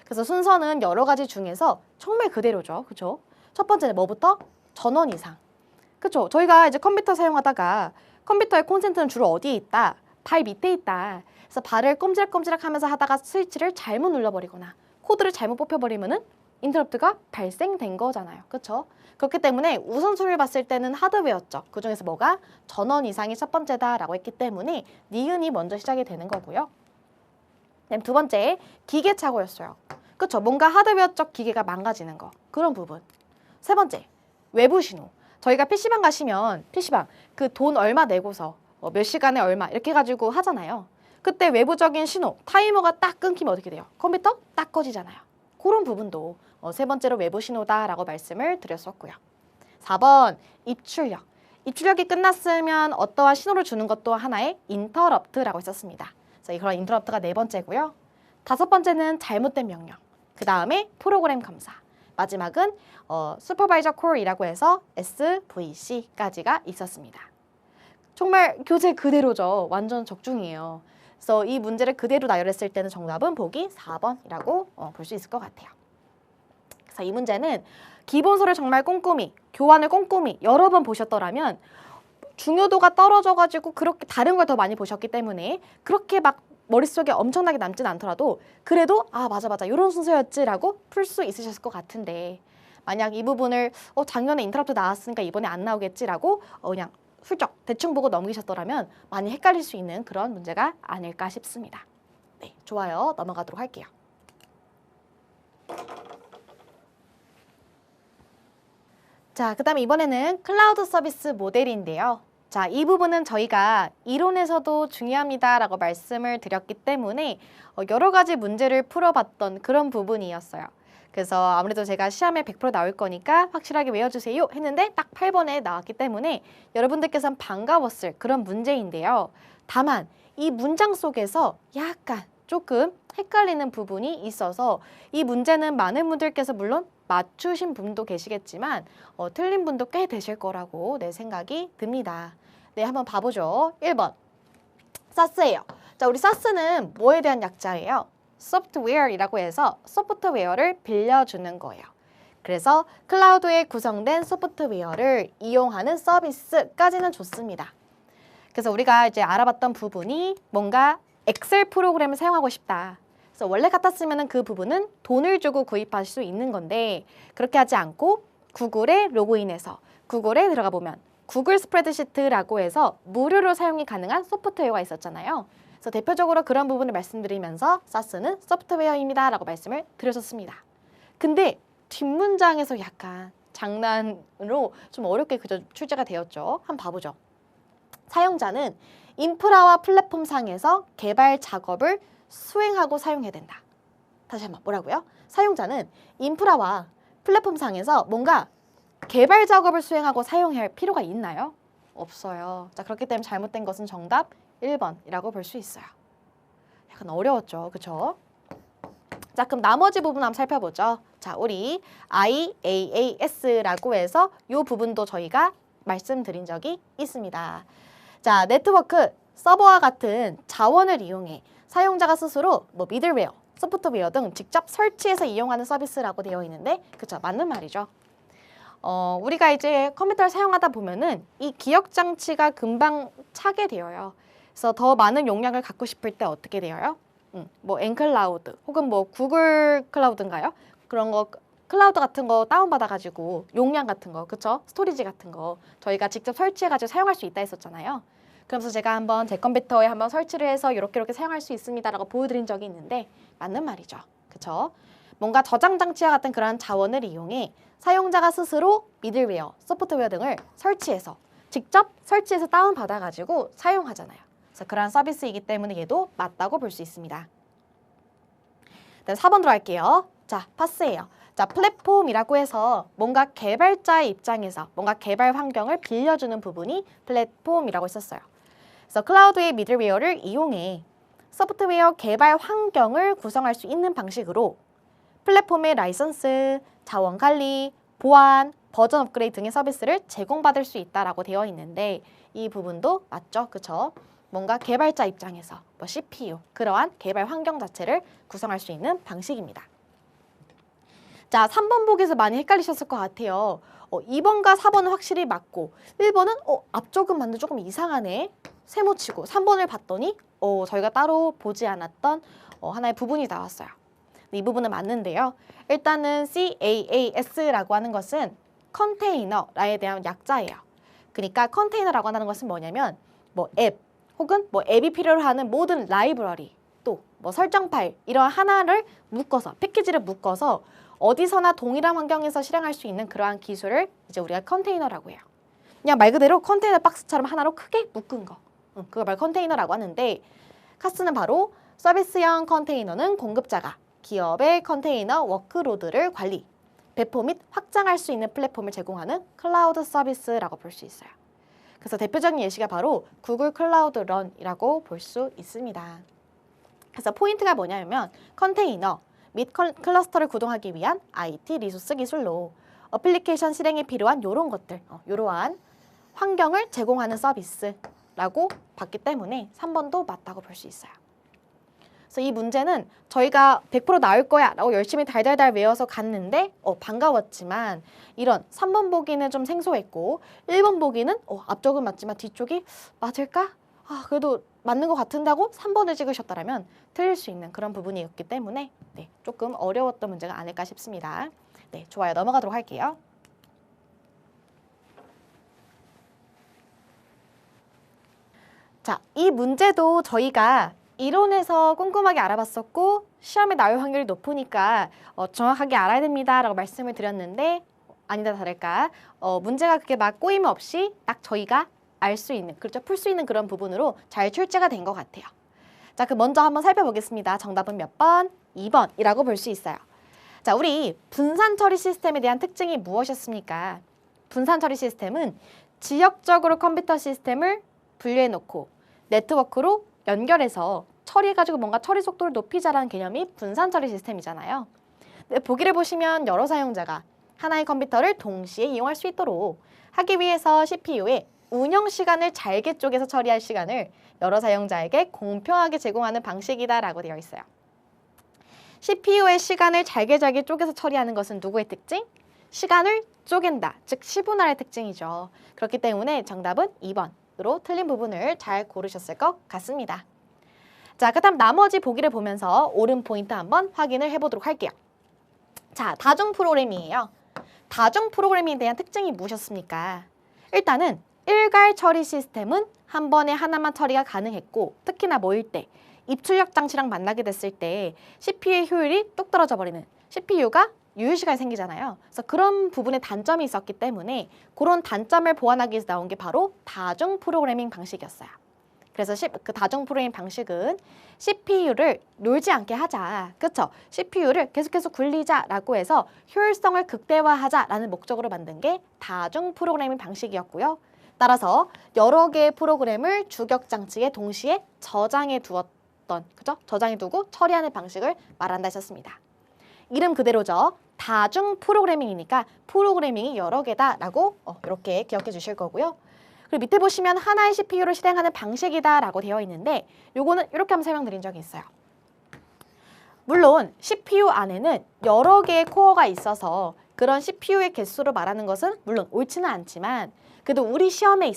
그래서 순서는 여러 가지 중에서 정말 그대로죠. 그죠? 첫 번째는 뭐부터? 전원 이상. 그죠? 저희가 이제 컴퓨터 사용하다가 컴퓨터의 콘센트는 주로 어디에 있다? 발 밑에 있다. 그래서 발을 꼼지락꼼지락 하면서 하다가 스위치를 잘못 눌러버리거나 코드를 잘못 뽑혀버리면은 인터럽트가 발생된 거잖아요. 그렇죠? 그렇기 때문에 우선순위를 봤을 때는 하드웨어 쪽, 그중에서 뭐가 전원 이상이 첫 번째다라고 했기 때문에 니은이 먼저 시작이 되는 거고요. 그다음 두 번째, 기계 착오였어요. 그렇죠? 뭔가 하드웨어 쪽 기계가 망가지는 거, 그런 부분. 세 번째, 외부 신호. 저희가 PC방 가시면 PC방 그 돈 얼마 내고서 몇 시간에 얼마 이렇게 해가지고 하잖아요. 그때 외부적인 신호, 타이머가 딱 끊기면 어떻게 돼요? 컴퓨터 딱 꺼지잖아요. 그런 부분도 세 번째로 외부 신호다라고 말씀을 드렸었고요. 4번, 입출력. 입출력이 끝났으면 어떠한 신호를 주는 것도 하나의 인터럽트라고 했었습니다. 그래서 그런 인터럽트가 네 번째고요. 다섯 번째는 잘못된 명령. 그 다음에 프로그램 검사. 마지막은 슈퍼바이저 콜이라고 해서 SVC까지가 있었습니다. 정말 교재 그대로죠. 완전 적중이에요. 그래서 이 문제를 그대로 나열했을 때는 정답은 보기 4번이라고 볼 수 있을 것 같아요. 그래서 이 문제는 기본서를 정말 꼼꼼히, 교환을 꼼꼼히 여러 번 보셨더라면 중요도가 떨어져가지고 그렇게 다른 걸 더 많이 보셨기 때문에 그렇게 막 머릿속에 엄청나게 남진 않더라도 그래도 아 맞아 이런 순서였지라고 풀 수 있으셨을 것 같은데 만약 이 부분을 작년에 인터럽트 나왔으니까 이번에 안 나오겠지라고 그냥 훌쩍 대충 보고 넘기셨더라면 많이 헷갈릴 수 있는 그런 문제가 아닐까 싶습니다. 네, 좋아요. 넘어가도록 할게요. 자, 그 다음에 이번에는 클라우드 서비스 모델인데요. 자, 이 부분은 저희가 이론에서도 중요합니다라고 말씀을 드렸기 때문에 여러 가지 문제를 풀어봤던 그런 부분이었어요. 그래서 아무래도 제가 시험에 100% 나올 거니까 확실하게 외워주세요 했는데 딱 8번에 나왔기 때문에 여러분들께서는 반가웠을 그런 문제인데요. 다만 이 문장 속에서 약간 조금 헷갈리는 부분이 있어서 이 문제는 많은 분들께서 물론 맞추신 분도 계시겠지만 틀린 분도 꽤 되실 거라고 내 생각이 듭니다. 네, 한번 봐보죠. 1번 사스예요. 자, 우리 사스는 뭐에 대한 약자예요? 소프트웨어이라고 해서 소프트웨어를 빌려주는 거예요. 그래서 클라우드에 구성된 소프트웨어를 이용하는 서비스까지는 좋습니다. 그래서 우리가 이제 알아봤던 부분이 뭔가 엑셀 프로그램을 사용하고 싶다. 그래서 원래 같았으면 그 부분은 돈을 주고 구입할 수 있는 건데 그렇게 하지 않고 구글에 로그인해서 구글에 들어가 보면 구글 스프레드시트라고 해서 무료로 사용이 가능한 소프트웨어가 있었잖아요. 그래서 대표적으로 그런 부분을 말씀드리면서 사스는 소프트웨어입니다 라고 말씀을 드렸었습니다. 근데 뒷문장에서 약간 장난으로 좀 어렵게 그저 출제가 되었죠. 한번 봐보죠. 사용자는 인프라와 플랫폼 상에서 개발 작업을 수행하고 사용해야 된다. 다시 한번 뭐라고요? 사용자는 인프라와 플랫폼 상에서 뭔가 개발 작업을 수행하고 사용할 필요가 있나요? 없어요. 자, 그렇기 때문에 잘못된 것은 정답 1번이라고 볼 수 있어요. 약간 어려웠죠. 그쵸? 자, 그럼 나머지 부분 한번 살펴보죠. 자, 우리 IaaS라고 해서 이 부분도 저희가 말씀드린 적이 있습니다. 자, 네트워크, 서버와 같은 자원을 이용해 사용자가 스스로 뭐 미들웨어, 소프트웨어 등 직접 설치해서 이용하는 서비스라고 되어 있는데 그쵸? 맞는 말이죠. 우리가 이제 컴퓨터를 사용하다 보면은 이 기억 장치가 금방 차게 되어요. 그래서 더 많은 용량을 갖고 싶을 때 어떻게 되어요? 뭐 엔클라우드 혹은 뭐 구글 클라우드인가요? 그런 거 클라우드 같은 거 다운받아가지고 용량 같은 거, 그쵸? 스토리지 같은 거 저희가 직접 설치해가지고 사용할 수 있다 했었잖아요. 그러면서 제가 한번 제 컴퓨터에 한번 설치를 해서 이렇게 사용할 수 있습니다라고 보여드린 적이 있는데 맞는 말이죠. 그쵸? 뭔가 저장 장치와 같은 그러한 자원을 이용해 사용자가 스스로 미들웨어, 소프트웨어 등을 설치해서 직접 설치해서 다운받아가지고 사용하잖아요. 그래서 그러한 서비스이기 때문에 얘도 맞다고 볼 수 있습니다. 네, 4번 들어갈게요. 자, 파스예요. 자, 플랫폼이라고 해서 뭔가 개발자의 입장에서 뭔가 개발 환경을 빌려주는 부분이 플랫폼이라고 했었어요. 그래서 클라우드의 미들웨어를 이용해 소프트웨어 개발 환경을 구성할 수 있는 방식으로 플랫폼의 라이선스, 자원 관리, 보안, 버전 업그레이드 등의 서비스를 제공받을 수 있다라고 되어 있는데 이 부분도 맞죠? 그쵸? 뭔가 개발자 입장에서 뭐 CPU, 그러한 개발 환경 자체를 구성할 수 있는 방식입니다. 자, 3번 보기에서 많이 헷갈리셨을 것 같아요. 2번과 4번은 확실히 맞고 1번은 앞쪽은 맞는데 조금 이상하네. 세모치고 3번을 봤더니 저희가 따로 보지 않았던 하나의 부분이 나왔어요. 이 부분은 맞는데요. 일단은 CAAS라고 하는 것은 컨테이너에 대한 약자예요. 그러니까 컨테이너라고 하는 것은 뭐냐면 뭐 앱 혹은 뭐 앱이 필요로 하는 모든 라이브러리 또 뭐 설정 파일 이런 하나를 묶어서 패키지를 묶어서 어디서나 동일한 환경에서 실행할 수 있는 그러한 기술을 이제 우리가 컨테이너라고 해요. 그냥 말 그대로 컨테이너 박스처럼 하나로 크게 묶은 거. 그걸 말 컨테이너라고 하는데 카스는 바로 서비스형 컨테이너는 공급자가 기업의 컨테이너 워크로드를 관리, 배포 및 확장할 수 있는 플랫폼을 제공하는 클라우드 서비스라고 볼 수 있어요. 그래서 대표적인 예시가 바로 구글 클라우드 런이라고 볼 수 있습니다. 그래서 포인트가 뭐냐면 컨테이너 및 클러스터를 구동하기 위한 IT 리소스 기술로 어플리케이션 실행에 필요한 이런 것들, 이러한 환경을 제공하는 서비스. 라고 봤기 때문에 3번도 맞다고 볼 수 있어요. 그래서 이 문제는 저희가 100% 나올 거야 라고 열심히 달달달 외워서 갔는데 반가웠지만 이런 3번 보기는 좀 생소했고 1번 보기는 앞쪽은 맞지만 뒤쪽이 맞을까? 그래도 맞는 것 같은다고 3번을 찍으셨다면 틀릴 수 있는 그런 부분이었기 때문에 네, 조금 어려웠던 문제가 아닐까 싶습니다. 네, 좋아요. 넘어가도록 할게요. 자, 이 문제도 저희가 이론에서 꼼꼼하게 알아봤었고 시험에 나올 확률이 높으니까 정확하게 알아야 됩니다 라고 말씀을 드렸는데 아니다 다를까 문제가 그렇게 막 꼬임 없이 딱 저희가 알 수 있는, 그렇죠, 풀 수 있는 그런 부분으로 잘 출제가 된 것 같아요. 자, 그 먼저 한번 살펴보겠습니다. 정답은 몇 번? 2번이라고 볼 수 있어요. 자, 우리 분산 처리 시스템에 대한 특징이 무엇이었습니까? 분산 처리 시스템은 지역적으로 컴퓨터 시스템을 분류해 놓고 네트워크로 연결해서 처리해가지고 뭔가 처리 속도를 높이자라는 개념이 분산 처리 시스템이잖아요. 보기를 보시면 여러 사용자가 하나의 컴퓨터를 동시에 이용할 수 있도록 하기 위해서 CPU에 운영 시간을 잘게 쪼개서 처리할 시간을 여러 사용자에게 공평하게 제공하는 방식이다라고 되어 있어요. CPU의 시간을 잘게 쪼개서 처리하는 것은 누구의 특징? 시간을 쪼갠다, 즉 시분할의 특징이죠. 그렇기 때문에 정답은 2번으로 틀린 부분을 잘 고르셨을 것 같습니다. 자, 그다음 나머지 보기를 보면서 옳은 포인트 한번 확인을 해보도록 할게요. 자, 다중 프로그램이에요. 다중 프로그래밍에 대한 특징이 무엇이었습니까? 일단은 일괄 처리 시스템은 한 번에 하나만 처리가 가능했고 특히나 모일 때 입출력 장치랑 만나게 됐을 때 CPU의 효율이 뚝 떨어져 버리는 CPU가 유효시간이 생기잖아요. 그래서 그런 부분에 단점이 있었기 때문에 그런 단점을 보완하기 위해서 나온 게 바로 다중 프로그래밍 방식이었어요. 그래서 그 다중 프로그래밍 방식은 CPU를 놀지 않게 하자, 그렇죠? CPU를 계속해서 굴리자라고 해서 효율성을 극대화하자라는 목적으로 만든 게 다중 프로그래밍 방식이었고요. 따라서 여러 개의 프로그램을 주격 장치에 동시에 저장해 두었던, 그죠? 저장해 두고 처리하는 방식을 말한다 했었습니다. 이름 그대로죠. 다중 프로그래밍이니까 프로그래밍이 여러 개다라고 이렇게 기억해 주실 거고요. 그리고 밑에 보시면 하나의 CPU를 실행하는 방식이다라고 되어 있는데 요거는 이렇게 한번 설명드린 적이 있어요. 물론 CPU 안에는 여러 개의 코어가 있어서 그런 CPU의 개수로 말하는 것은 물론 옳지는 않지만 그래도 우리 시험에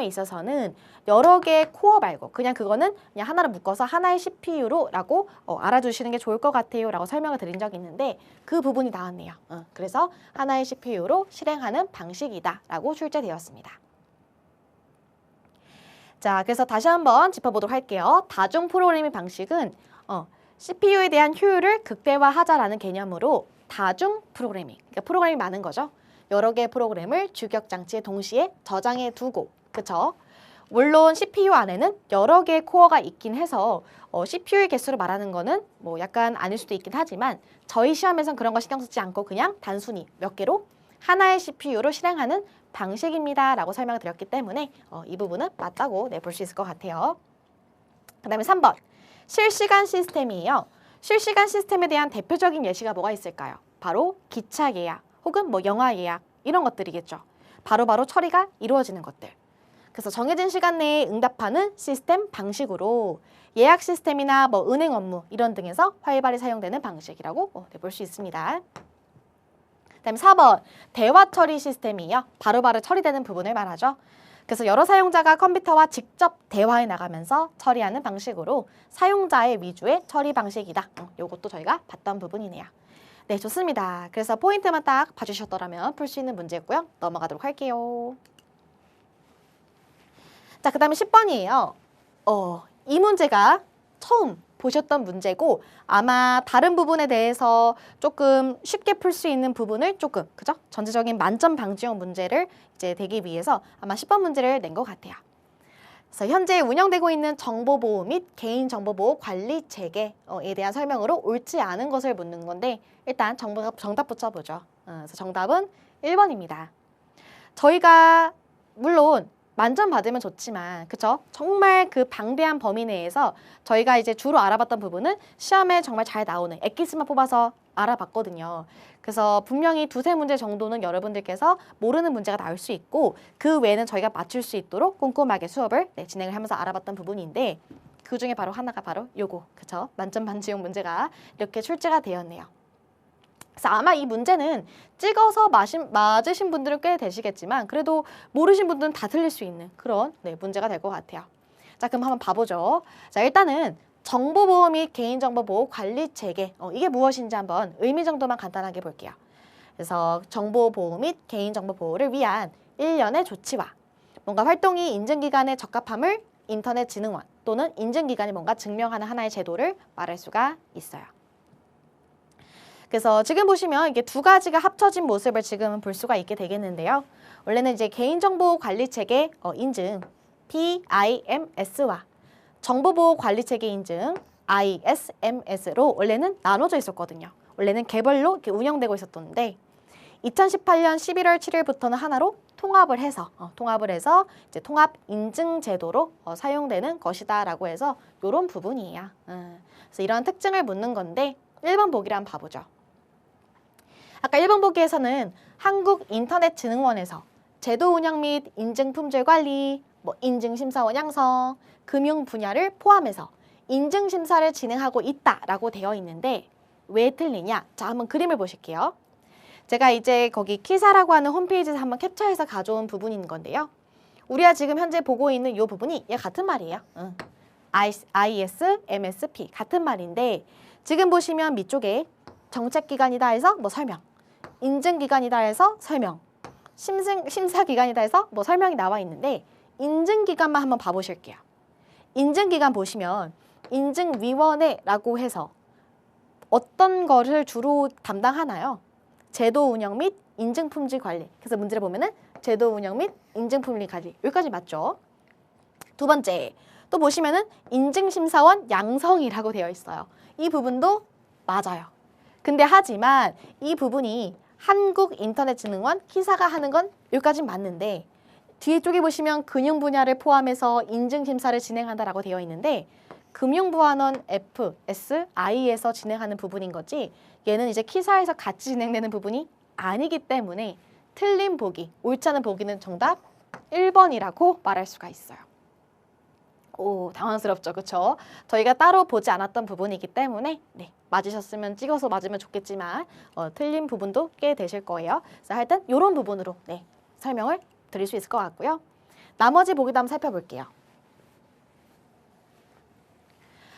있어서는 여러 개의 코어 말고 그냥 그거는 그냥 하나를 묶어서 하나의 CPU로 라고 알아두시는 게 좋을 것 같아요 라고 설명을 드린 적이 있는데 그 부분이 나왔네요. 그래서 하나의 CPU로 실행하는 방식이다 라고 출제되었습니다. 자, 그래서 다시 한번 짚어보도록 할게요. 다중 프로그래밍 방식은 CPU에 대한 효율을 극대화하자라는 개념으로 다중 프로그래밍, 그러니까 프로그램이 많은 거죠. 여러 개의 프로그램을 주격 장치에 동시에 저장해 두고, 그쵸? 물론 CPU 안에는 여러 개의 코어가 있긴 해서 CPU의 개수를 말하는 거는 뭐 약간 아닐 수도 있긴 하지만 저희 시험에선 그런 거 신경 쓰지 않고 그냥 단순히 몇 개로 하나의 CPU로 실행하는 방식입니다 라고 설명을 드렸기 때문에 이 부분은 맞다고 볼 수 있을 것 같아요. 그 다음에 3번 실시간 시스템이에요. 실시간 시스템에 대한 대표적인 예시가 뭐가 있을까요? 바로 기차 예약 혹은 뭐 영화 예약 이런 것들이겠죠. 바로바로 처리가 이루어지는 것들. 그래서 정해진 시간 내에 응답하는 시스템 방식으로 예약 시스템이나 뭐 은행 업무 이런 등에서 활발히 사용되는 방식이라고 볼 수 있습니다. 그다음에 4번 대화 처리 시스템이에요. 바로바로 처리되는 부분을 말하죠. 그래서 여러 사용자가 컴퓨터와 직접 대화해 나가면서 처리하는 방식으로 사용자의 위주의 처리 방식이다. 요것도 저희가 봤던 부분이네요. 네, 좋습니다. 그래서 포인트만 딱 봐주셨더라면 풀 수 있는 문제고요. 넘어가도록 할게요. 자, 그 다음에 10번이에요. 이 문제가 처음 보셨던 문제고 아마 다른 부분에 대해서 조금 쉽게 풀 수 있는 부분을 조금, 그죠? 전체적인 만점 방지형 문제를 이제 되기 위해서 아마 10번 문제를 낸 것 같아요. 그래서 현재 운영되고 있는 정보보호 및 개인정보보호 관리 체계에 대한 설명으로 옳지 않은 것을 묻는 건데 일단 정답 붙여보죠. 그래서 정답은 1번입니다. 저희가 물론 만점 받으면 좋지만, 그쵸? 정말 그 방대한 범위 내에서 저희가 이제 주로 알아봤던 부분은 시험에 정말 잘 나오는 엑기스만 뽑아서 알아봤거든요. 그래서 분명히 두세 문제 정도는 여러분들께서 모르는 문제가 나올 수 있고, 그 외에는 저희가 맞출 수 있도록 꼼꼼하게 수업을 진행을 하면서 알아봤던 부분인데, 그 중에 바로 하나가 바로 요거, 그쵸? 만점 반지용 문제가 이렇게 출제가 되었네요. 그래서 아마 이 문제는 찍어서 맞으신 분들은 꽤 되시겠지만, 그래도 모르신 분들은 다 틀릴 수 있는 그런 문제가 될 것 같아요. 자, 그럼 한번 봐보죠. 자, 일단은 정보보호 및 개인정보보호 관리체계, 이게 무엇인지 한번 의미 정도만 간단하게 볼게요. 그래서 정보보호 및 개인정보보호를 위한 일련의 조치와 뭔가 활동이 인증기관에 적합함을 인터넷진흥원 또는 인증기관이 뭔가 증명하는 하나의 제도를 말할 수가 있어요. 그래서 지금 보시면 이게 두 가지가 합쳐진 모습을 지금 볼 수가 있게 되겠는데요. 원래는 이제 개인정보관리체계 인증 PIMS와 정보보호관리체계 인증 ISMS로 원래는 나눠져 있었거든요. 원래는 개별로 이렇게 운영되고 있었던데 2018년 11월 7일부터는 하나로 통합을 해서 이제 통합 인증 제도로 사용되는 것이다라고 해서 이런 부분이에요. 그래서 이런 특징을 묻는 건데 1번 보기를 한번 봐보죠. 아까 1번 보기에서는 한국인터넷진흥원에서 제도 운영 및 인증 품질 관리, 인증심사원 양성, 금융 분야를 포함해서 인증 심사를 진행하고 있다라고 되어 있는데 왜 틀리냐? 자, 한번 그림을 보실게요. 제가 이제 거기 키사라고 하는 홈페이지에서 한번 캡처해서 가져온 부분인 건데요. 우리가 지금 현재 보고 있는 이 부분이 얘 같은 말이에요. ISMSP 같은 말인데 지금 보시면 밑쪽에 정책기관이다 해서 설명, 인증기관이다 해서 설명, 심사기관이다 해서 설명이 나와 있는데 인증기관만 한번 봐보실게요. 인증기관 보시면 인증위원회라고 해서 어떤 거를 주로 담당하나요? 제도 운영 및 인증품질 관리. 그래서 문제를 보면은 제도 운영 및 인증품질 관리. 여기까지 맞죠? 두 번째, 또 보시면은 인증심사원 양성이라고 되어 있어요. 이 부분도 맞아요. 근데 하지만 이 부분이 한국인터넷진흥원 키사가 하는 건 여기까지 맞는데 뒤쪽에 보시면 금융 분야를 포함해서 인증심사를 진행한다라고 되어 있는데 금융보안원 FSI에서 진행하는 부분인 거지 얘는 이제 키사에서 같이 진행되는 부분이 아니기 때문에 틀린 보기, 옳지 않은 보기는 정답 1번이라고 말할 수가 있어요. 오, 당황스럽죠, 그쵸? 저희가 따로 보지 않았던 부분이기 때문에 맞으셨으면 찍어서 맞으면 좋겠지만 틀린 부분도 꽤 되실 거예요. 그래서 하여튼 이런 부분으로 설명을 드릴 수 있을 것 같고요. 나머지 보기도 한번 살펴볼게요.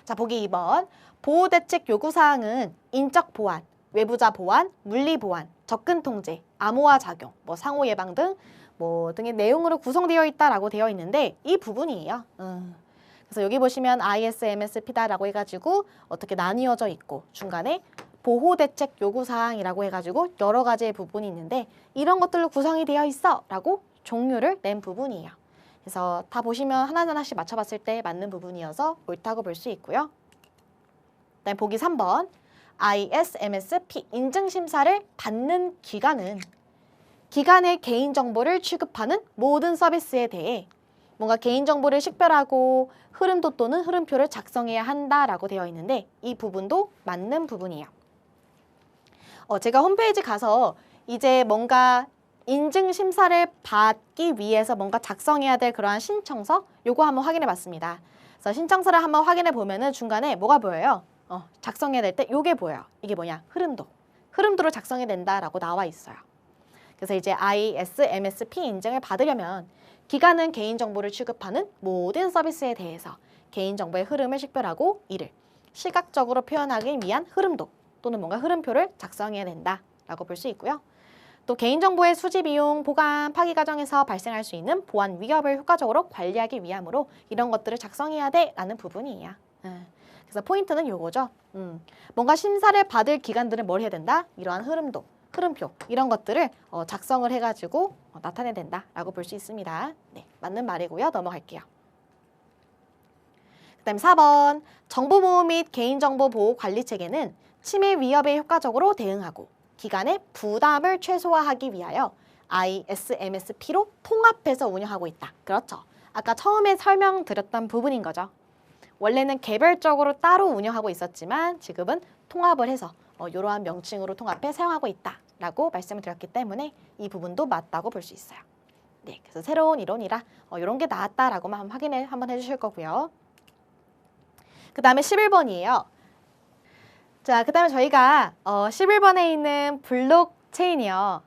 자, 보기 2번. 보호대책 요구사항은 인적 보안, 외부자 보안, 물리 보안, 접근 통제, 암호화 작용, 상호 예방 등의 내용으로 구성되어 있다라고 되어 있는데 이 부분이에요. 그래서 여기 보시면 ISMSP다라고 해가지고 어떻게 나뉘어져 있고 중간에 보호대책 요구사항이라고 해가지고 여러 가지의 부분이 있는데 이런 것들로 구성이 되어 있어 라고 종류를 낸 부분이에요. 그래서 다 보시면 하나하나씩 맞춰봤을 때 맞는 부분이어서 옳다고 볼 수 있고요. 그다음 보기 3번. ISMSP 인증심사를 받는 기관은 기관의 개인정보를 취급하는 모든 서비스에 대해 뭔가 개인정보를 식별하고 흐름도 또는 흐름표를 작성해야 한다라고 되어 있는데 이 부분도 맞는 부분이에요. 제가 홈페이지 가서 이제 뭔가 인증심사를 받기 위해서 뭔가 작성해야 될 그러한 신청서 요거 한번 확인해 봤습니다. 그래서 신청서를 한번 확인해 보면은 중간에 뭐가 보여요? 작성해야 될 때 요게 보여요. 이게 뭐냐? 흐름도로 작성해야 된다라고 나와 있어요. 그래서 이제 ISMSP 인증을 받으려면 기관은 개인정보를 취급하는 모든 서비스에 대해서 개인정보의 흐름을 식별하고 이를 시각적으로 표현하기 위한 흐름도 또는 뭔가 흐름표를 작성해야 된다라고 볼 수 있고요. 또 개인정보의 수집, 이용, 보관, 파기 과정에서 발생할 수 있는 보안 위협을 효과적으로 관리하기 위함으로 이런 것들을 작성해야 돼라는 부분이에요. 그래서 포인트는 요거죠. 뭔가 심사를 받을 기관들은 뭘 해야 된다? 이러한 흐름표 이런 것들을 작성을 해가지고 나타내야 된다라고 볼 수 있습니다. 맞는 말이고요. 넘어갈게요. 그 다음 4번. 정보보호 및 개인정보보호 관리체계는 침해 위협에 효과적으로 대응하고 기관의 부담을 최소화하기 위하여 ISMSP로 통합해서 운영하고 있다. 그렇죠. 아까 처음에 설명드렸던 부분인 거죠. 원래는 개별적으로 따로 운영하고 있었지만 지금은 통합을 해서 이러한 명칭으로 통합해 사용하고 있다라고 말씀을 드렸기 때문에 이 부분도 맞다고 볼 수 있어요. 네, 그래서 새로운 이론이라 이런 게 나왔다라고만 확인을 한번 해주실 거고요. 그 다음에 11번이에요. 자, 그 다음에 저희가 11번에 있는 블록체인이요.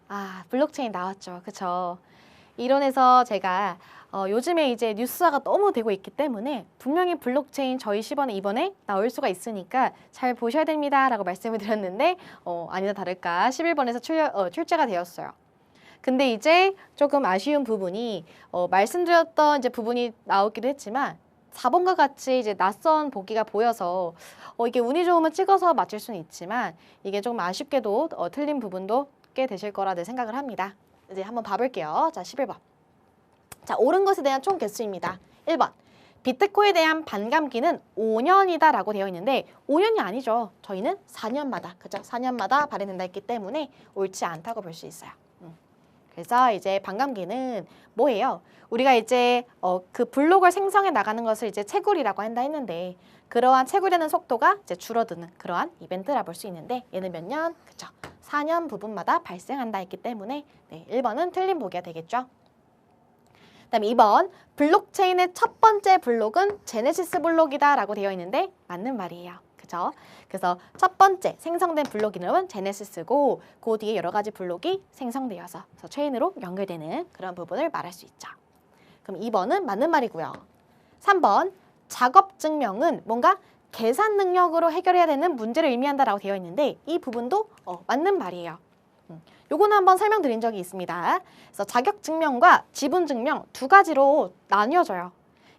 블록체인 나왔죠. 그쵸? 이론에서 제가 요즘에 이제 뉴스화가 너무 되고 있기 때문에 분명히 블록체인 저희 10번에 이번에 나올 수가 있으니까 잘 보셔야 됩니다 라고 말씀을 드렸는데 아니나 다를까 11번에서 출제가 되었어요. 근데 이제 조금 아쉬운 부분이 말씀드렸던 이제 부분이 나오기도 했지만 4번과 같이 이제 낯선 보기가 보여서 이게 운이 좋으면 찍어서 맞출 수는 있지만 이게 조금 아쉽게도 틀린 부분도 꽤 되실 거라 내 생각을 합니다. 이제 한번 봐볼게요. 자, 11번. 자, 옳은 것에 대한 총 개수입니다. 1번. 비트코인에 대한 반감기는 5년이다 라고 되어 있는데 5년이 아니죠. 저희는 4년마다, 그죠? 4년마다 발행된다 했기 때문에 옳지 않다고 볼 수 있어요. 그래서 이제 반감기는 뭐예요? 우리가 이제 그 블록을 생성해 나가는 것을 이제 채굴이라고 한다 했는데 그러한 채굴되는 속도가 이제 줄어드는 그러한 이벤트라 볼 수 있는데 얘는 몇 년? 그쵸? 4년 부분마다 발생한다 했기 때문에 네, 1번은 틀린 보기가 되겠죠. 그다음에 2번 블록체인의 첫 번째 블록은 제네시스 블록이다 라고 되어 있는데 맞는 말이에요. 그죠? 그래서 첫 번째 생성된 블록 이름은 제네시스고 그 뒤에 여러 가지 블록이 생성되어서 그래서 체인으로 연결되는 그런 부분을 말할 수 있죠. 그럼 2번은 맞는 말이고요. 3번 작업 증명은 뭔가 계산 능력으로 해결해야 되는 문제를 의미한다라고 되어 있는데 이 부분도 맞는 말이에요. 요거는 한번 설명드린 적이 있습니다. 그래서 자격 증명과 지분 증명 두 가지로 나뉘어져요.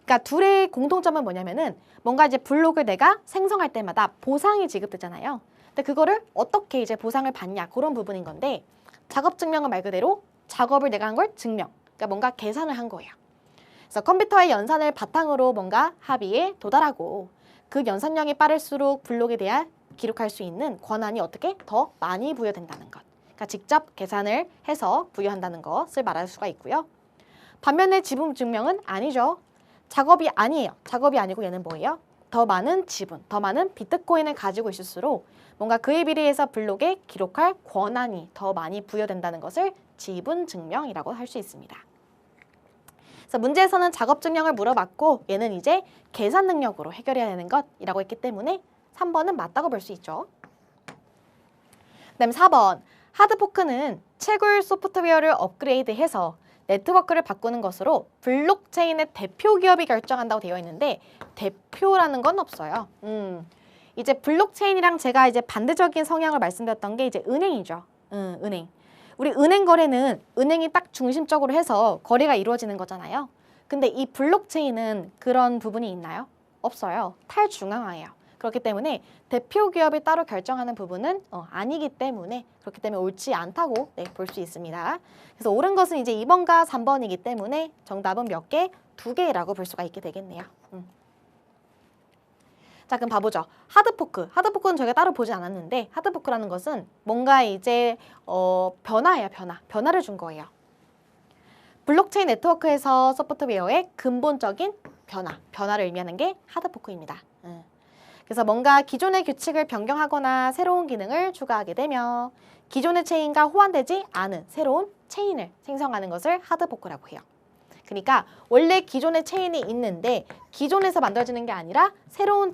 그러니까 둘의 공통점은 뭐냐면은 뭔가 이제 블록을 내가 생성할 때마다 보상이 지급되잖아요. 근데 그거를 어떻게 이제 보상을 받냐 그런 부분인 건데 작업 증명은 말 그대로 작업을 내가 한 걸 증명. 그러니까 뭔가 계산을 한 거예요. 그래서 컴퓨터의 연산을 바탕으로 뭔가 합의에 도달하고 그 연산량이 빠를수록 블록에 대한 기록할 수 있는 권한이 어떻게 더 많이 부여된다는 것. 그러니까 직접 계산을 해서 부여한다는 것을 말할 수가 있고요. 반면에 지분 증명은 아니죠. 작업이 아니에요. 작업이 아니고 얘는 뭐예요? 더 많은 지분, 더 많은 비트코인을 가지고 있을수록 뭔가 그에 비례해서 블록에 기록할 권한이 더 많이 부여된다는 것을 지분 증명이라고 할 수 있습니다. 그래서 문제에서는 작업 증명을 물어봤고 얘는 이제 계산 능력으로 해결해야 되는 것이라고 했기 때문에 3번은 맞다고 볼 수 있죠. 그다음에 4번 하드포크는 채굴 소프트웨어를 업그레이드해서 네트워크를 바꾸는 것으로 블록체인의 대표 기업이 결정한다고 되어 있는데 대표라는 건 없어요. 이제 블록체인이랑 제가 이제 반대적인 성향을 말씀드렸던 게 이제 은행이죠. 은행. 우리 은행 거래는 은행이 딱 중심적으로 해서 거래가 이루어지는 거잖아요. 근데 이 블록체인은 그런 부분이 있나요? 없어요. 탈중앙화예요. 그렇기 때문에 대표 기업이 따로 결정하는 부분은 아니기 때문에 그렇기 때문에 옳지 않다고 볼 수 있습니다. 그래서 옳은 것은 이제 2번과 3번이기 때문에 정답은 몇 개? 2개라고 볼 수가 있게 되겠네요. 자, 그럼 봐보죠. 하드포크. 하드포크는 저희가 따로 보지 않았는데 하드포크라는 것은 뭔가 이제 변화예요. 변화를 준 거예요. 블록체인 네트워크에서 소프트웨어의 근본적인 변화를 의미하는 게 하드포크입니다. 그래서 뭔가 기존의 규칙을 변경하거나 새로운 기능을 추가하게 되며 기존의 체인과 호환되지 않은 새로운 체인을 생성하는 것을 하드포크라고 해요. 그러니까 원래 기존의 체인이 있는데 기존에서 만들어지는 게 아니라 새로운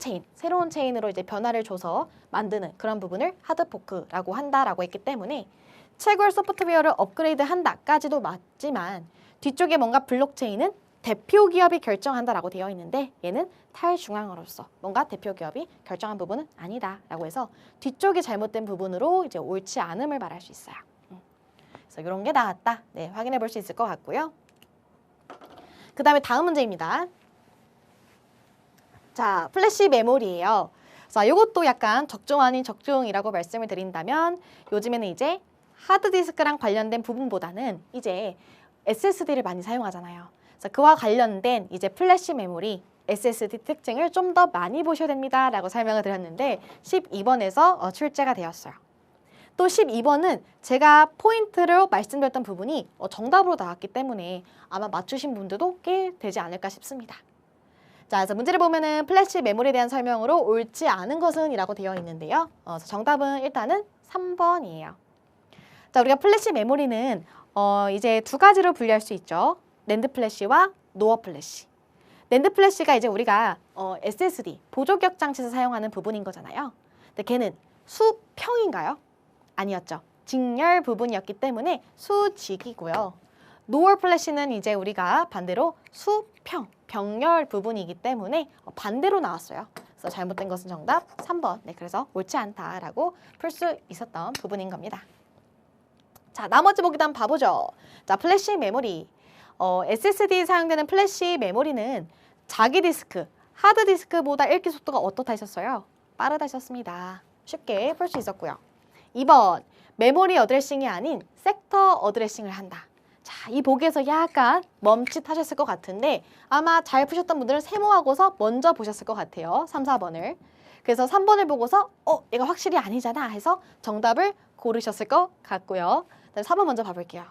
체인으로 이제 변화를 줘서 만드는 그런 부분을 하드포크라고 한다라고 했기 때문에 채굴 소프트웨어를 업그레이드 한다까지도 맞지만 뒤쪽에 뭔가 블록체인은 대표 기업이 결정한다라고 되어 있는데 얘는 탈중앙으로서 뭔가 대표 기업이 결정한 부분은 아니다라고 해서 뒤쪽이 잘못된 부분으로 이제 옳지 않음을 말할 수 있어요. 그래서 이런 게 나왔다. 네, 확인해 볼 수 있을 것 같고요. 그 다음에 다음 문제입니다. 자, 플래시 메모리예요. 자, 이것도 약간 적중 아닌 적중이라고 말씀을 드린다면 요즘에는 이제 하드디스크랑 관련된 부분보다는 이제 SSD를 많이 사용하잖아요. 그래서 그와 관련된 이제 플래시 메모리 SSD 특징을 좀 더 많이 보셔야 됩니다 라고 설명을 드렸는데 12번에서 출제가 되었어요. 또 12번은 제가 포인트로 말씀드렸던 부분이 정답으로 나왔기 때문에 아마 맞추신 분들도 꽤 되지 않을까 싶습니다. 자, 그래서 문제를 보면은 플래시 메모리에 대한 설명으로 옳지 않은 것은 이라고 되어 있는데요. 정답은 일단은 3번이에요. 자, 우리가 플래시 메모리는 이제 두 가지로 분류할 수 있죠. 낸드 플래시와 노어 플래시. 낸드 플래시가 이제 우리가 SSD, 보조기억 장치에서 사용하는 부분인 거잖아요. 근데 걔는 수평인가요? 아니었죠. 직렬 부분이었기 때문에 수직이고요. 노어 플래시는 이제 우리가 반대로 수평, 병렬 부분이기 때문에 반대로 나왔어요. 그래서 잘못된 것은 정답 3번. 네, 그래서 옳지 않다라고 풀 수 있었던 부분인 겁니다. 자, 나머지 보기도 한번 봐보죠. 자, 플래시 메모리. SSD에 사용되는 플래시 메모리는 자기 디스크, 하드 디스크보다 읽기 속도가 어떻다 하셨어요? 빠르다 하셨습니다. 쉽게 풀 수 있었고요. 2번, 메모리 어드레싱이 아닌 섹터 어드레싱을 한다. 자, 이 보기에서 약간 멈칫하셨을 것 같은데 아마 잘 푸셨던 분들은 세모하고서 먼저 보셨을 것 같아요. 3, 4번을. 그래서 3번을 보고서 얘가 확실히 아니잖아 해서 정답을 고르셨을 것 같고요. 4번 먼저 봐볼게요.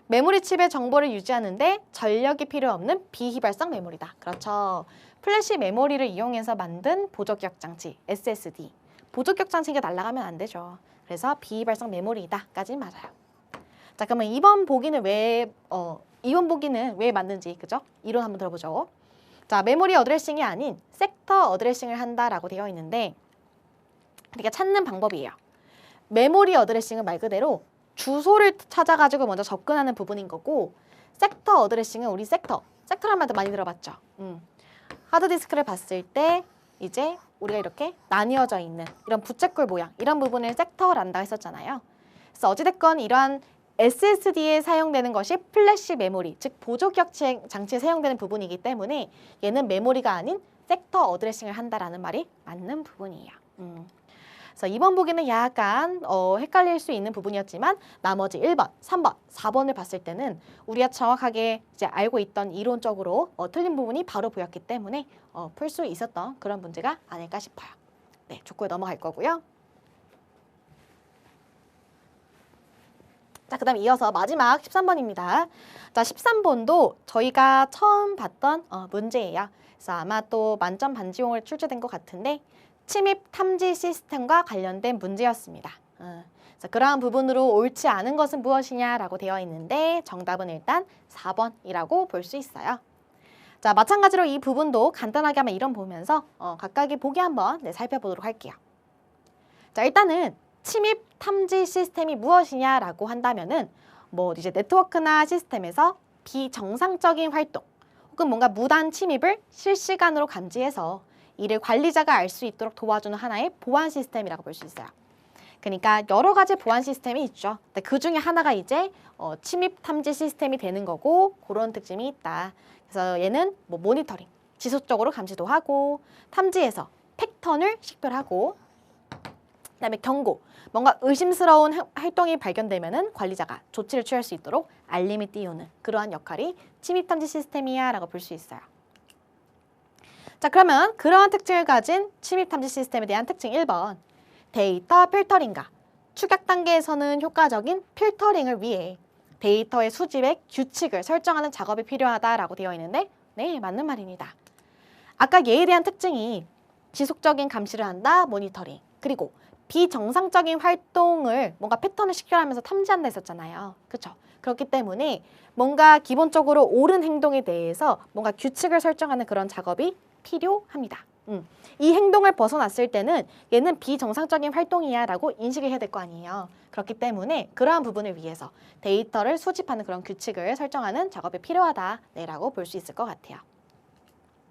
메모리 칩의 정보를 유지하는데 전력이 필요 없는 비휘발성 메모리다. 그렇죠. 플래시 메모리를 이용해서 만든 보조기억 장치, SSD. 보조기억 장치가 날아가면 안 되죠. 그래서 비휘발성 메모리다까지 맞아요. 자, 그러면 2번 보기는 왜 맞는지, 그죠? 이론 한번 들어보죠. 자, 메모리 어드레싱이 아닌 섹터 어드레싱을 한다라고 되어 있는데 우리가 찾는 방법이에요. 메모리 어드레싱은 말 그대로 주소를 찾아가지고 먼저 접근하는 부분인 거고 섹터 어드레싱은 우리 섹터라는 말도 많이 들어봤죠. 하드디스크를 봤을 때 이제 우리가 이렇게 나뉘어져 있는 이런 부채꼴 모양 이런 부분을 섹터란다 했었잖아요. 그래서 어찌됐건 이러한 SSD에 사용되는 것이 플래시 메모리, 즉 보조기억 장치에 사용되는 부분이기 때문에 얘는 메모리가 아닌 섹터 어드레싱을 한다라는 말이 맞는 부분이에요. 그래서 2번 보기는 약간 헷갈릴 수 있는 부분이었지만 나머지 1번, 3번, 4번을 봤을 때는 우리가 정확하게 이제 알고 있던 이론적으로 틀린 부분이 바로 보였기 때문에 풀 수 있었던 그런 문제가 아닐까 싶어요. 네, 족구에 넘어갈 거고요. 자, 그 다음 이어서 마지막 13번입니다. 자, 13번도 저희가 처음 봤던 문제예요. 그래서 아마 또 만점 반지용으로 출제된 것 같은데 침입 탐지 시스템과 관련된 문제였습니다. 그래서 그러한 부분으로 옳지 않은 것은 무엇이냐라고 되어 있는데 정답은 일단 4번이라고 볼 수 있어요. 자, 마찬가지로 이 부분도 간단하게 한번 이론 보면서 각각의 보기 한번 살펴보도록 할게요. 자, 일단은 침입 탐지 시스템이 무엇이냐라고 한다면은 뭐 이제 네트워크나 시스템에서 비정상적인 활동 혹은 뭔가 무단 침입을 실시간으로 감지해서 이를 관리자가 알 수 있도록 도와주는 하나의 보안 시스템이라고 볼 수 있어요. 그러니까 여러 가지 보안 시스템이 있죠. 근데 그 중에 하나가 이제 침입 탐지 시스템이 되는 거고 그런 특징이 있다. 그래서 얘는 뭐 모니터링, 지속적으로 감시도 하고 탐지해서 패턴을 식별하고 그다음에 경고, 뭔가 의심스러운 활동이 발견되면은 관리자가 조치를 취할 수 있도록 알림이 띄우는 그러한 역할이 침입 탐지 시스템이야 라고 볼 수 있어요. 자, 그러면 그러한 특징을 가진 침입 탐지 시스템에 대한 특징 1번. 데이터 필터링과 축약 단계에서는 효과적인 필터링을 위해 데이터의 수집의 규칙을 설정하는 작업이 필요하다라고 되어 있는데 네, 맞는 말입니다. 아까 얘에 대한 특징이 지속적인 감시를 한다, 모니터링, 그리고 비정상적인 활동을 뭔가 패턴을 식별하면서 탐지한다 했었잖아요. 그렇죠? 그렇기 때문에 뭔가 기본적으로 옳은 행동에 대해서 뭔가 규칙을 설정하는 그런 작업이 필요합니다. 이 행동을 벗어났을 때는 얘는 비정상적인 활동이야 라고 인식을 해야 될 거 아니에요. 그렇기 때문에 그러한 부분을 위해서 데이터를 수집하는 그런 규칙을 설정하는 작업이 필요하다 라고 볼 수 있을 것 같아요.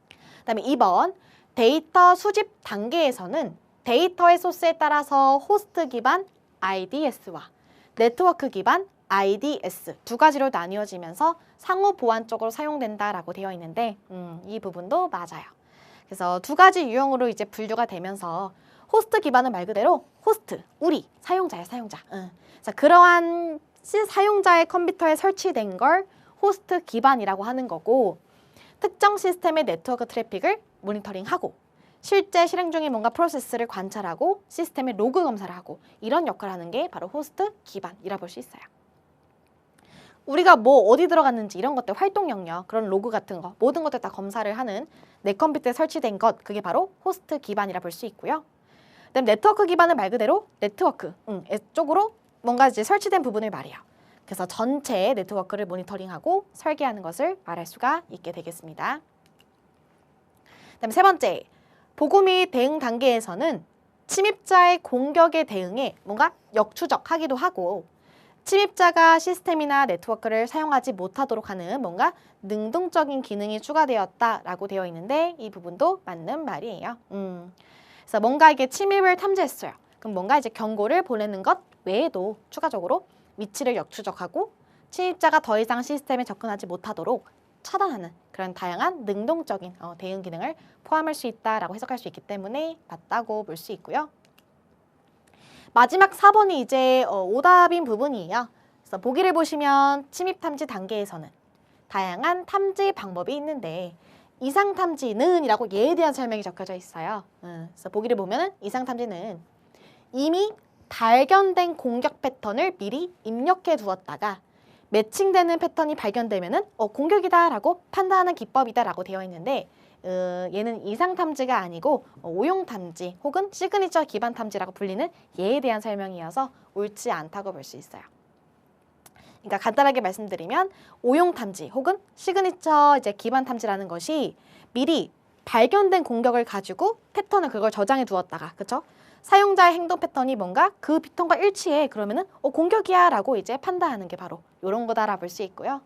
그 다음에 2번, 데이터 수집 단계에서는 데이터의 소스에 따라서 호스트 기반 IDS와 네트워크 기반 IDS 두 가지로 나뉘어지면서 상호 보완적으로 사용된다라고 되어 있는데 이 부분도 맞아요. 그래서 두 가지 유형으로 이제 분류가 되면서 호스트 기반은 말 그대로 호스트, 우리, 사용자예요, 사용자. 그래서 그러한 사용자의 컴퓨터에 설치된 걸 호스트 기반이라고 하는 거고 특정 시스템의 네트워크 트래픽을 모니터링하고 실제 실행 중인 뭔가 프로세스를 관찰하고 시스템의 로그 검사를 하고 이런 역할을 하는 게 바로 호스트 기반이라 볼 수 있어요. 우리가 뭐 어디 들어갔는지 이런 것들 활동 영역, 그런 로그 같은 거 모든 것들 다 검사를 하는 내 컴퓨터에 설치된 것, 그게 바로 호스트 기반이라 볼 수 있고요. 그다음 네트워크 기반은 말 그대로 네트워크 쪽으로 뭔가 이제 설치된 부분을 말해요. 그래서 전체 네트워크를 모니터링하고 설계하는 것을 말할 수가 있게 되겠습니다. 그다음 세 번째, 보고 및 대응 단계에서는 침입자의 공격에 대응해 뭔가 역추적하기도 하고 침입자가 시스템이나 네트워크를 사용하지 못하도록 하는 뭔가 능동적인 기능이 추가되었다라고 되어 있는데 이 부분도 맞는 말이에요. 그래서 뭔가 이게 침입을 탐지했어요. 그럼 뭔가 이제 경고를 보내는 것 외에도 추가적으로 위치를 역추적하고 침입자가 더 이상 시스템에 접근하지 못하도록 차단하는 그런 다양한 능동적인 대응 기능을 포함할 수 있다라고 해석할 수 있기 때문에 맞다고 볼 수 있고요. 마지막 4번이 이제 오답인 부분이에요. 그래서 보기를 보시면 침입 탐지 단계에서는 다양한 탐지 방법이 있는데 이상 탐지는 이라고 얘에 대한 설명이 적혀져 있어요. 그래서 보기를 보면은 이상 탐지는 이미 발견된 공격 패턴을 미리 입력해 두었다가 매칭되는 패턴이 발견되면은 공격이다라고 판단하는 기법이다라고 되어 있는데 얘는 이상 탐지가 아니고 오용 탐지 혹은 시그니처 기반 탐지라고 불리는 얘에 대한 설명이어서 옳지 않다고 볼 수 있어요. 그러니까 간단하게 말씀드리면 오용 탐지 혹은 시그니처 이제 기반 탐지라는 것이 미리 발견된 공격을 가지고 패턴을 그걸 저장해 두었다가 그쵸? 사용자의 행동 패턴이 뭔가 그 패턴과 일치해 그러면은 공격이야 라고 이제 판단하는 게 바로 이런 거다라 볼 수 있고요.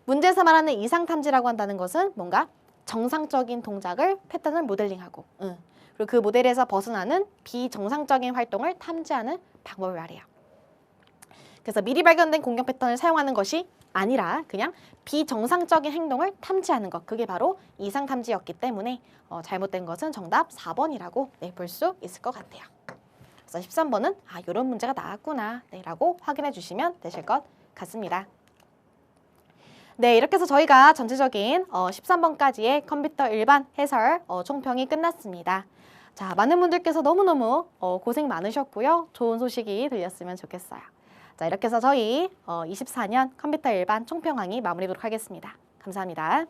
문제에서 말하는 이상 탐지라고 한다는 것은 뭔가 정상적인 동작을 패턴을 모델링하고 그리고 그 모델에서 벗어나는 비정상적인 활동을 탐지하는 방법을 말해요. 그래서 미리 발견된 공격 패턴을 사용하는 것이 아니라 그냥 비정상적인 행동을 탐지하는 것, 그게 바로 이상 탐지였기 때문에 잘못된 것은 정답 4번이라고 볼 수 있을 것 같아요. 그래서 13번은 이런 문제가 나왔구나 라고 확인해 주시면 되실 것 같습니다. 네, 이렇게 해서 저희가 전체적인 13번까지의 컴퓨터 일반 해설 총평이 끝났습니다. 자, 많은 분들께서 너무너무 고생 많으셨고요. 좋은 소식이 들렸으면 좋겠어요. 자, 이렇게 해서 저희 24년 컴퓨터 일반 총평 강의 마무리하도록 하겠습니다. 감사합니다.